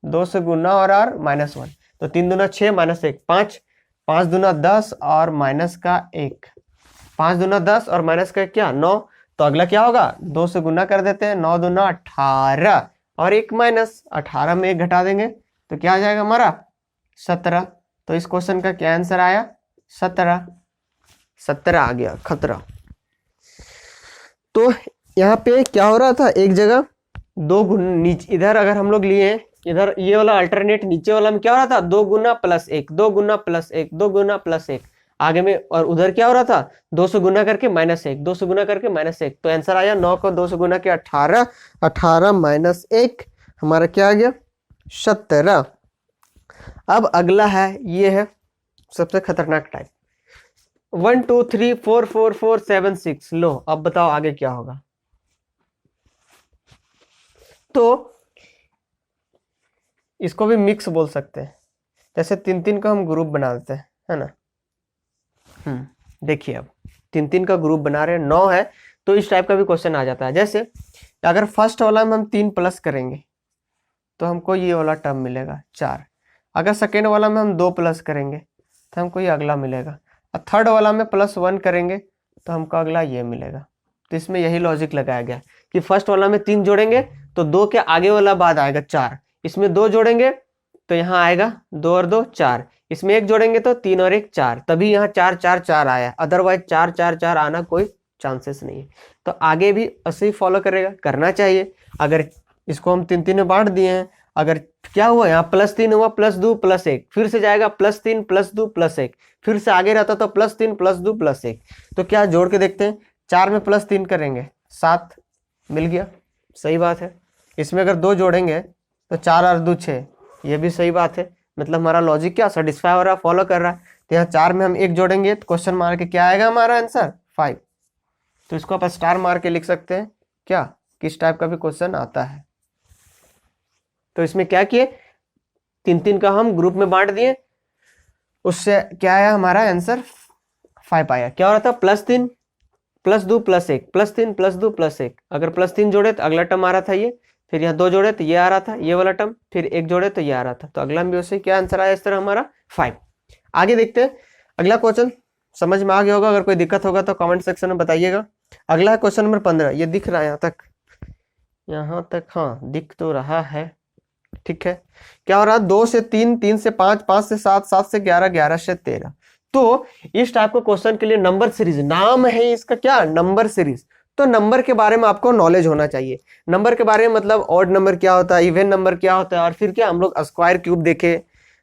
2 से गुना हो रहा है -1, तो 3 दूना 6 -1 5, 5 दूना 10 और माइनस का 1, 5 दूना 10 और माइनस का क्या 9, तो अगला क्या होगा, 2 से गुना कर देते हैं, 9 दूना 18 और 1 माइनस 18 में 1 घटा देंगे, तो क्या आ जाएगा हमारा 17। तो इस क्वेश्चन का क्या आंसर आया, 17, 17 आ गया, खतरा। तो यहाँ पे क्या हो रहा था, एक जगह 2 गुना नीचे, इधर अगर हम लोग लिए, इधर ये वाला अल्टरनेट नीचे वाला में क्या हो रहा था, 2 गुना प्लस 1, 2 गुना प्लस 1, 2 गुना प्लस 1 आगे में, और उधर क्या हो रहा था, 2 से गुना करके -1, 2 से गुना करके -1, तो आंसर आया 9 को 2 से गुना के 18, 18 माइनस 1 हमारा क्या आ गया 17। अब अगला है, ये है सबसे खतरनाक टाइप, 1 2 3 4 4 4 7 6। लो अब बताओ आगे क्या होगा। तो इसको भी मिक्स बोल सकते हैं, जैसे 3 3 का हम ग्रुप बना देते हैं, है ना। देखिए अब 3 3 का ग्रुप बना रहे हैं, 9 है, तो इस टाइप का भी क्वेश्चन आ जाता है। जैसे अगर फर्स्ट वाला में हम 3 प्लस करेंगे तो हमको ये वाला टर्म मिलेगा 4, अगर सेकेंड वाला में हम 2 प्लस करेंगे तो हमको ये अगला मिलेगा, और थर्ड वाला में +1 करेंगे तो हमको अगला ये मिलेगा। तो इसमें यही लॉजिक लगाया गया कि फर्स्ट वाला में 3 जोड़ेंगे तो 2 के आगे वाला बाद आएगा 4, इसमें 2 जोड़ेंगे तो यहाँ आएगा 2 और 2 4, इसमें 1 जोड़ेंगे तो 3 और 1 4, तभी यहाँ 4 4 4 आया, अदरवाइज 4 4 4 आना कोई चांसेस नहीं है। तो आगे भी ऐसे ही फॉलो करेगा, करना चाहिए। अगर इसको हम 3 3 में बांट दिए हैं, अगर क्या हुआ यहाँ +3 हुआ, +2 +1, फिर से जाएगा +3 +2 +1, फिर से आगे रहता तो +3 +2 +1, तो क्या जोड़ के देखते हैं, 4 में +3 करेंगे 7 मिल गया, सही बात है। इसमें अगर 2 जोड़ेंगे तो 4 और 2 6, ये भी सही बात है, मतलब हमारा लॉजिक क्या सेटिस्फाई हो रहा है, फॉलो कर रहा है। तो यहाँ 4 में हम 1 जोड़ेंगे तो क्वेश्चन मार के क्या आएगा हमारा आंसर 5। तो इसको आप स्टार मार के लिख सकते हैं, क्या किस टाइप का भी क्वेश्चन आता है। तो इसमें क्या किए, 3 3 का हम ग्रुप में बांट दिए, उससे क्या आया हमारा आंसर 5 आया। क्या हो रहा था, +3 +2 +1, +3 +2 +1, अगर +3 जोड़े तो अगला टर्म आ रहा था ये, फिर यहाँ 2 जोड़े तो ये आ रहा था ये वाला टर्म, फिर 1 जोड़े तो ये आ रहा था, तो अगला भी उससे क्या आंसर आया इस तरह हमारा 5। आगे देखते हैं अगला क्वेश्चन, समझ में आ गया होगा, अगर कोई दिक्कत होगा तो कमेंट सेक्शन में बताइएगा। अगला है क्वेश्चन नंबर 15, ये दिख रहा है यहाँ तक, हाँ दिख तो रहा है, ठीक है। क्या हो रहा है, 2 से 3, 3 से 5, 5 से 7, 7 से 11, 11 से 13। तो इस टाइप के क्वेश्चन के लिए नंबर सीरीज, नाम है इसका क्या, नंबर सीरीज। तो नंबर के बारे में आपको नॉलेज होना चाहिए, नंबर के बारे में, मतलब ऑड नंबर क्या होता है, इवन नंबर क्या होता है, और फिर क्या हम लोग स्क्वायर क्यूब देखे,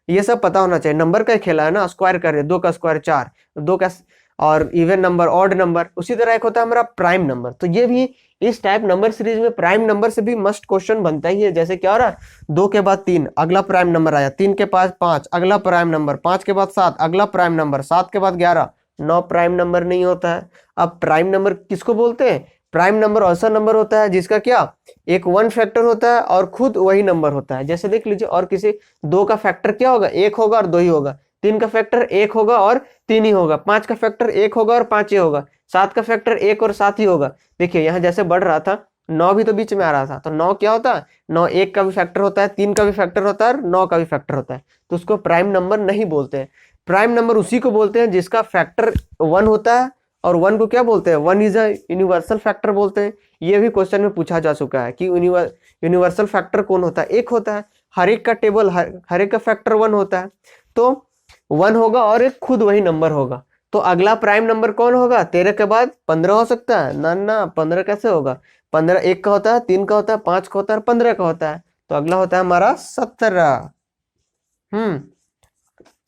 ये सब पता होना चाहिए। नंबर का खेला है ना, स्क्वायर कर रहे, 2 का स्क्वायर 4, 2 का, और इवन नंबर, ऑड नंबर। उसी तरह एक होता है हमारा प्राइम नंबर, तो ये भी इस टाइप नंबर सीरीज में प्राइम नंबर से भी मस्ट क्वेश्चन बनता ही है। जैसे क्या हो रहा है, 2 के बाद 3 अगला प्राइम नंबर आया, 3 के पास 5 अगला प्राइम नंबर, 5 के बाद 7 अगला प्राइम नंबर, 7 के बाद 11, 9 प्राइम नंबर नहीं होता है। अब प्राइम नंबर किसको बोलते हैं, प्राइम नंबर ऐसा नंबर होता है जिसका क्या एक 1 फैक्टर होता है और खुद वही नंबर होता है। जैसे देख लीजिए, और किसी 2 का फैक्टर क्या होगा, 1 होगा और 2 ही होगा। 3 का फैक्टर 1 होगा और 3 ही होगा। 5 का फैक्टर 1 होगा और 5 ही होगा। 7 का फैक्टर 1 और 7 ही होगा। देखिए यहाँ जैसे बढ़ रहा था, 9 भी तो बीच में आ रहा था, तो 9 क्या होता है, 9 1 का भी फैक्टर होता है, 3 का भी फैक्टर होता है और 9 का भी फैक्टर होता है। तो उसको प्राइम नंबर नहीं बोलते हैं। प्राइम नंबर उसी को बोलते हैं जिसका फैक्टर 1 होता है, और 1 को क्या बोलते हैं, 1 इज अ यूनिवर्सल फैक्टर बोलते हैं। ये भी क्वेश्चन में पूछा जा चुका है कि यूनिवर्सल फैक्टर कौन होता है, एक होता है। हर एक का टेबल हर एक का फैक्टर 1 होता है, तो 1 होगा और एक खुद वही नंबर होगा। तो अगला प्राइम नंबर कौन होगा, 13 के बाद 15 हो सकता है ना, ना 15 कैसे होगा, 15 1 का होता है, 3 का होता है, 5 का होता है, 15 का होता है। तो अगला होता है हमारा 17।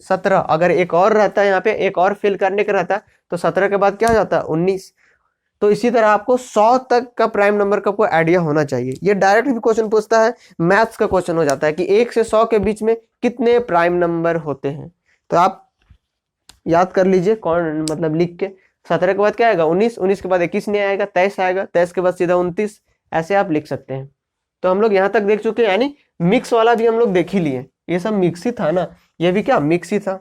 17। अगर एक और रहता है, यहाँ पे एक और फिल करने का रहता है, तो 17 के बाद क्या हो जाता है, 19। तो इसी तरह आपको 100 तक का प्राइम नंबर का कोई आइडिया होना चाहिए। ये डायरेक्ट भी क्वेश्चन पूछता है, मैथ्स का क्वेश्चन हो जाता है कि 1 से 100 के बीच में कितने प्राइम नंबर होते हैं। तो आप याद कर लीजिए, कौन मतलब लिख के, 17 के बाद क्या आएगा, 19, 19 के बाद 21 नहीं आएगा, 23 आएगा, 23 के बाद सीधा 29, ऐसे आप लिख सकते हैं। तो हम लोग यहाँ तक देख चुके हैं, यानी मिक्स वाला भी हम लोग देख ही लिए। ये सब मिक्स ही था ना, ये भी क्या मिक्स ही था।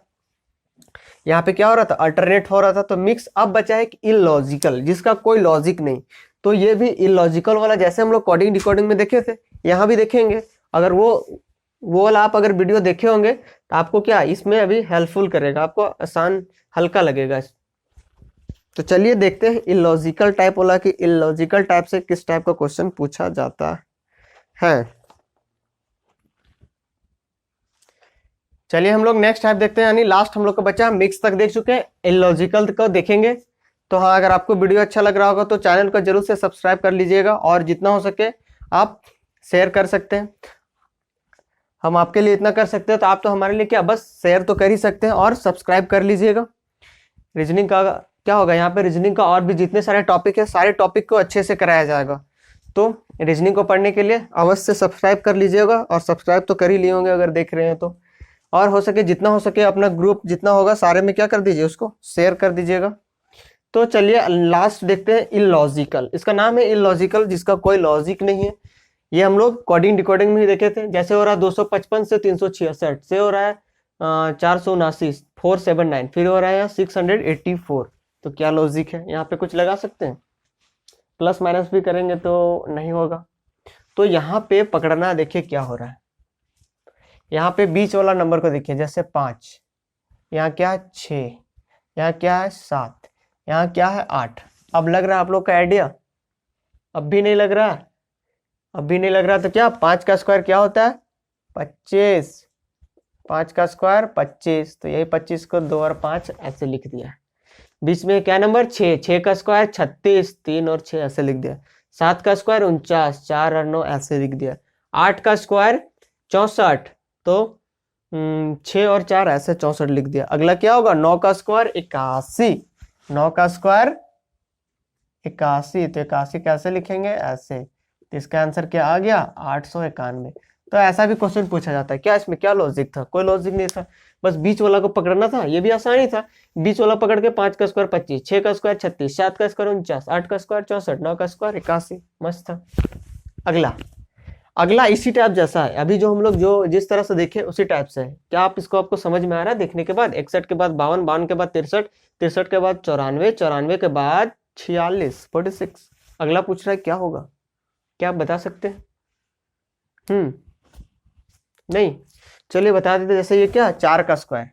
यहाँ पे क्या हो रहा था, अल्टरनेट हो रहा था। तो मिक्स। अब बचा है इलॉजिकल, जिसका कोई लॉजिक नहीं। तो ये भी इलॉजिकल वाला, जैसे हम लोग कोडिंग डिकोडिंग में देखे थे, यहाँ भी देखेंगे। अगर वो वाला आप अगर वीडियो देखे होंगे तो आपको क्या इसमें अभी हेल्पफुल करेगा, आपको आसान हल्का लगेगा। तो चलिए देखते हैं इलॉजिकल टाइप वाला कि इलॉजिकल टाइप से किस टाइप का क्वेश्चन पूछा जाता है। चलिए हम लोग नेक्स्ट टाइप देखते हैं, यानी लास्ट हम लोग का बचा मिक्स तक देख चुके हैं, इलॉजिकल को देखेंगे। तो हाँ, अगर आपको वीडियो अच्छा लग रहा होगा तो चैनल को जरूर से सब्सक्राइब कर लीजिएगा, और जितना हो सके आप शेयर कर सकते हैं। हम आपके लिए इतना कर सकते हैं, तो आप तो हमारे लिए क्या बस शेयर तो कर ही सकते हैं, और सब्सक्राइब कर लीजिएगा। रीजनिंग का क्या होगा, यहाँ पे रीजनिंग का और भी जितने सारे टॉपिक है, सारे टॉपिक को अच्छे से कराया जाएगा। तो रीजनिंग को पढ़ने के लिए अवश्य सब्सक्राइब कर लीजिएगा, और सब्सक्राइब तो कर ही लिए होंगे अगर देख रहे हैं तो। और हो सके जितना हो सके अपना ग्रुप जितना होगा सारे में क्या कर दीजिए, उसको शेयर कर दीजिएगा। तो चलिए लास्ट देखते हैं इलॉजिकल। इसका नाम है इलॉजिकल, जिसका कोई लॉजिक नहीं है। ये हम लोग कोडिंग डिकोडिंग में ही देखे थे। जैसे हो रहा है 255 से 366, से हो रहा है 479 479, फिर हो रहा है 684। तो क्या लॉजिक है, यहाँ पे कुछ लगा सकते हैं, प्लस माइनस भी करेंगे तो नहीं होगा। तो यहाँ पे पकड़ना, देखिए क्या हो रहा है। यहाँ पे बीच वाला नंबर को देखिए, जैसे 5, यहाँ क्या है 6, यहाँ क्या है 7, यहाँ क्या है 8। अब लग रहा है आप लोग का आइडिया, अब भी नहीं लग रहा, अब भी नहीं लग रहा। तो क्या 5 का स्क्वायर क्या होता है, 25। 5 का स्क्वायर 25, तो यही 25 को 2 और 5 ऐसे लिख दिया। बीच में क्या नंबर 6, 6 का स्क्वायर 36, 3 और 6 ऐसे लिख दिया। 7 का स्क्वायर 49, 4 और 9 ऐसे लिख दिया। 8 का स्क्वायर 64, तो 6 और 4 ऐसे 64 लिख दिया। अगला क्या होगा, 9 का स्क्वायर 81, 9 का स्क्वायर 81, तो 81 कैसे लिखेंगे, ऐसे। तो इसका आंसर क्या आ गया, 891। तो ऐसा भी क्वेश्चन पूछा जाता है। क्या इसमें क्या लॉजिक था, कोई लॉजिक नहीं था, बस बीच वाला को पकड़ना था। ये भी आसानी था, बीच वाला पकड़ के 5 का स्क्वायर 25, 6 का स्क्वायर 36, 7 का स्क्वायर 49, 8 का स्क्वायर 64, 9 का स्क्वायर 81। मस्त था। अगला इसी टाइप जैसा है, अभी जो हम लोग जो जिस तरह से देखे उसी टाइप से है। क्या आप इसको आपको समझ में आ रहा है देखने के बाद। 61 के बाद 52, 52 के बाद 63, 63 के बाद 94, 94 के बाद 46, 46। अगला पूछ रहा है क्या होगा, क्या आप बता सकते हैं? नहीं, चलिए बता देते। जैसे ये क्या 4 का स्क्वायर,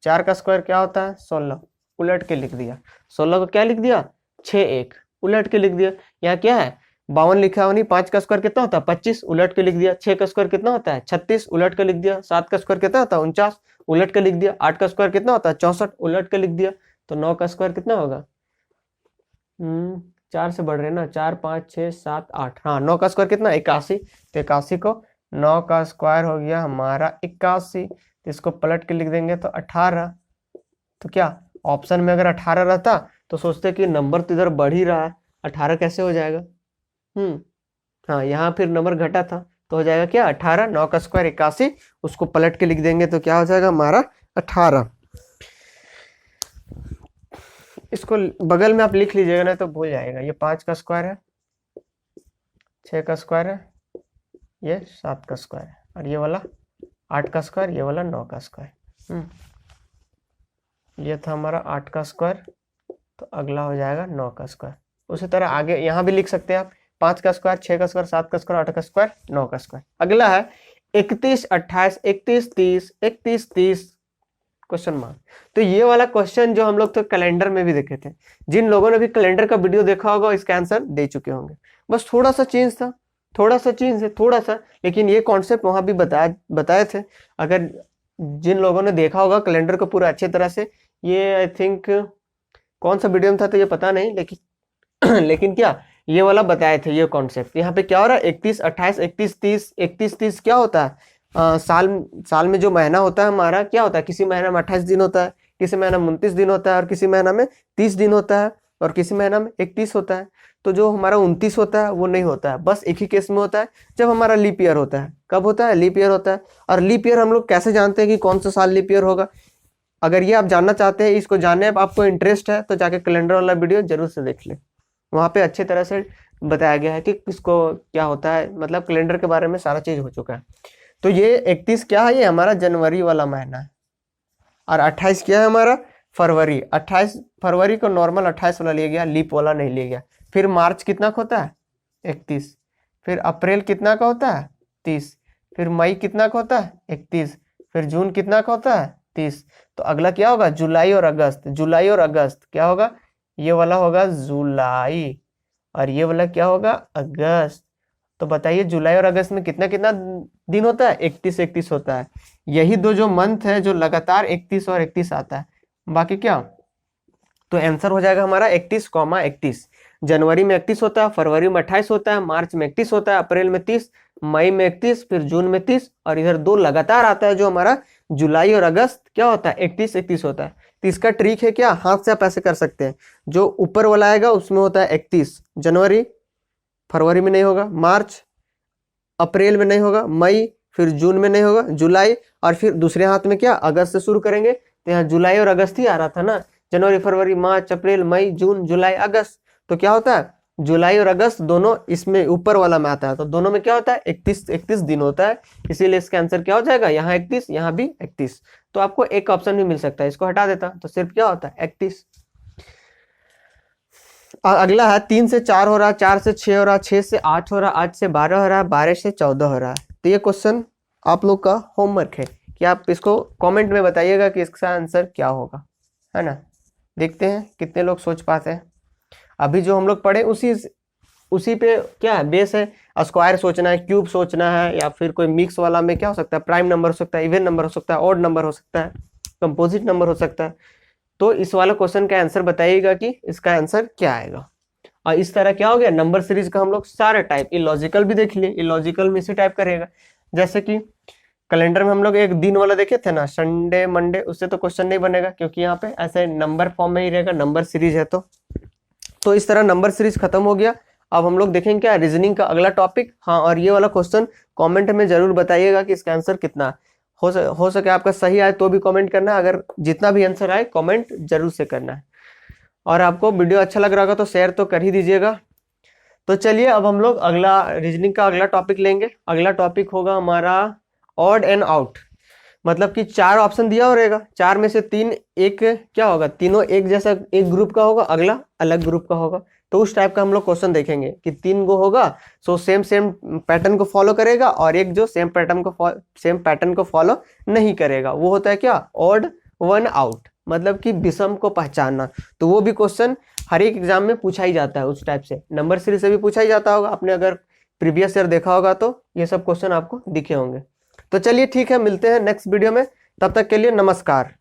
4 का स्क्वायर क्या होता है 16, उलट के लिख दिया। 16 को क्या लिख दिया 6 1, उलट के लिख दिया। यहाँ क्या है 52 लिखा हुआ नहीं। 5 का स्क्वायर कितना होता है 25, उलट के लिख दिया। 6 का स्क्वायर कितना होता है 36, उलट के लिख दिया। 7 का स्क्वायर कितना होता है 49, उलट के लिख दिया। 8 का स्क्वायर कितना होता है 64, उलट के लिख दिया। तो 9 का स्क्वायर कितना होगा, 4 से बढ़ रहे ना, 4 5 6 7 8, हाँ 9 का स्क्वायर कितना 81। तो 81 को 9 का स्क्वायर हो गया हमारा 81, तो इसको पलट के लिख देंगे तो 18। तो क्या ऑप्शन में अगर 18 रहता तो सोचते कि नंबर तो इधर बढ़ ही रहा है, 18 कैसे हो जाएगा। हाँ, यहाँ फिर नंबर घटा था तो हो जाएगा क्या 18। 9 का स्क्वायर 81, उसको पलट के लिख देंगे तो क्या हो जाएगा हमारा 18। इसको बगल में आप लिख लीजिएगा, ना तो भूल जाएगा। ये 5 का स्क्वायर है, 6 का स्क्वायर है, ये 7 का स्क्वायर है, और ये वाला 8 का स्क्वायर, ये वाला 9 का स्क्वायर। ये था हमारा 8 का स्क्वायर, तो अगला हो जाएगा 9 का स्क्वायर। उसी तरह आगे यहाँ भी लिख सकते हैं आप, 5 का स्क्वायर, 6 का स्क्वायर, 7 का स्क्वायर, 8 का स्क्वायर, 9 का स्क्वायर। अगला है 31, 28, 31, 30, 31, 30 क्वेश्चन मार्क। तो ये वाला क्वेश्चन जो हम लोग तो कैलेंडर में भी देखे थे, जिन लोगों ने भी कैलेंडर का वीडियो देखा होगा इसका आंसर दे चुके होंगे। बस थोड़ा सा चेंज था, थोड़ा सा चेंज है, थोड़ा सा, लेकिन ये कॉन्सेप्ट वहां भी बताए थे। अगर जिन लोगों ने देखा होगा कैलेंडर को पूरा अच्छे तरह से, ये आई थिंक कौन सा वीडियो में था तो ये पता नहीं, लेकिन लेकिन क्या ये वाला बताए थे ये कॉन्सेप्ट। यहाँ पे क्या हो रहा है, 31, 28, 31, 30, 31, 30 क्या होता है, साल में जो महीना होता है हमारा क्या होता है, किसी महीना में 28 दिन होता है, किसी महीना में 29 दिन होता है, और किसी महीना में 30 दिन होता है, और किसी महीना में 31 होता है। तो जो हमारा 29 होता है वो नहीं होता है, बस एक ही केस में होता है, जब हमारा लीप ईयर होता है। कब होता है, लीप ईयर होता है। और लीप ईयर हम लोग कैसे जानते हैं कि कौन सा साल लीप ईयर होगा, अगर ये आप जानना चाहते हैं, इसको जानने में आपको इंटरेस्ट है, तो जाके कैलेंडर वाला वीडियो जरूर से देख ले। वहाँ पे अच्छे तरह से बताया गया है कि किसको क्या होता है, मतलब कैलेंडर के बारे में सारा चीज हो चुका है। तो ये 31 क्या है, ये हमारा जनवरी वाला महीना है, और 28 क्या है हमारा फरवरी। 28 फरवरी को नॉर्मल 28 वाला लिया गया, लीप वाला नहीं लिया गया। फिर मार्च कितना का होता है, 31। फिर अप्रैल कितना का होता है, 30। फिर मई कितना का होता है, 31। फिर जून कितना का होता है, 30। तो अगला क्या होगा, जुलाई और अगस्त। जुलाई और अगस्त क्या होगा, ये वाला होगा जुलाई, और ये वाला क्या होगा, अगस्त। तो बताइए जुलाई और अगस्त में कितना कितना दिन होता है, 31 31 होता है। यही दो जो मंथ है जो लगातार 31 और 31 आता है, बाकी क्या। तो आंसर हो जाएगा हमारा 31,31। जनवरी में 31 होता है, फरवरी में 28 होता है, मार्च में 31 होता है, अप्रैल में 30, मई में 31, फिर जून में 30, और इधर दो लगातार आता है जो हमारा जुलाई और अगस्त क्या होता है, 31 31 होता है। तो इसका ट्रिक है क्या, हाथ से आप ऐसे कर सकते हैं, जो ऊपर वाला आएगा उसमें होता है 31, जनवरी, फरवरी में नहीं होगा, मार्च, अप्रैल में नहीं होगा, मई, फिर जून में नहीं होगा, जुलाई, और फिर दूसरे हाथ में क्या, अगस्त से शुरू करेंगे। तो यहाँ जुलाई और अगस्त ही आ रहा था ना, जनवरी, फरवरी, मार्च, अप्रैल, मई, जून, जुलाई, अगस्त। तो क्या होता है, जुलाई और अगस्त दोनों इसमें ऊपर वाला में आता है, तो दोनों में क्या होता है, 31 31 दिन होता है। इसीलिए इसका आंसर क्या हो जाएगा, यहाँ 31, यहाँ भी 31। तो आपको एक ऑप्शन भी मिल सकता है, इसको हटा देता तो सिर्फ क्या होता है, 31। अगला है 3 से 4 हो रहा है, 4 से 6 हो रहा है, 6 से 8 हो रहा है, 8 से 12 हो रहा है, 12 से 14 हो रहा है। तो ये क्वेश्चन आप लोग का होमवर्क है कि आप इसको कमेंट में बताइएगा कि इसका आंसर क्या होगा, है ना। देखते हैं कितने लोग सोच पाते हैं। अभी जो हम लोग पढ़े उसी पे क्या है, बेस है। स्क्वायर सोचना है, क्यूब सोचना है, या फिर कोई मिक्स वाला में क्या हो सकता है, प्राइम नंबर हो सकता है, इवन नंबर हो सकता है, ऑड नंबर हो सकता है, कंपोजिट नंबर हो सकता है। तो इस वाला क्वेश्चन का आंसर बताइएगा कि इसका आंसर क्या आएगा। और इस तरह क्या हो गया, नंबर सीरीज का हम लोग सारे टाइप, इलॉजिकल भी देख लिए, इलॉजिकल में इसी टाइप का रहेगा। जैसे कि कैलेंडर में हम लोग एक दिन वाला देखे थे ना, संडे मंडे, उससे तो क्वेश्चन नहीं बनेगा, क्योंकि यहाँ पे ऐसे नंबर फॉर्म में ही रहेगा, नंबर सीरीज है। तो इस तरह नंबर सीरीज खत्म हो गया। अब हम लोग देखेंगे क्या, रीजनिंग का अगला टॉपिक। हाँ, और ये वाला क्वेश्चन कमेंट में जरूर बताइएगा कि इसका आंसर कितना हो सके आपका सही आए तो भी कमेंट करना है, अगर जितना भी आंसर आए कमेंट जरूर से करना है। और आपको वीडियो अच्छा लग रहा होगा तो शेयर तो कर ही दीजिएगा। तो चलिए अब हम लोग अगला रीजनिंग का अगला टॉपिक लेंगे। अगला टॉपिक होगा हमारा ऑड एंड आउट। मतलब कि 4 ऑप्शन दिया हो रहेगा, 4 में से 3 एक क्या होगा, तीनों एक जैसा एक ग्रुप का होगा, अगला अलग ग्रुप का होगा। तो उस टाइप का हम लोग क्वेश्चन देखेंगे कि 3 गो होगा, सो सेम पैटर्न को फॉलो करेगा, और एक जो सेम पैटर्न को फॉलो नहीं करेगा, वो होता है क्या, ऑड वन आउट, मतलब कि विषम को पहचानना। तो वो भी क्वेश्चन हर एक एग्जाम में पूछा ही जाता है उस टाइप से, नंबर सीरीज से भी पूछा ही जाता होगा। आपने अगर प्रीवियस ईयर देखा होगा तो ये सब क्वेश्चन आपको दिखे होंगे। तो चलिए ठीक है, मिलते हैं नेक्स्ट वीडियो में, तब तक के लिए नमस्कार।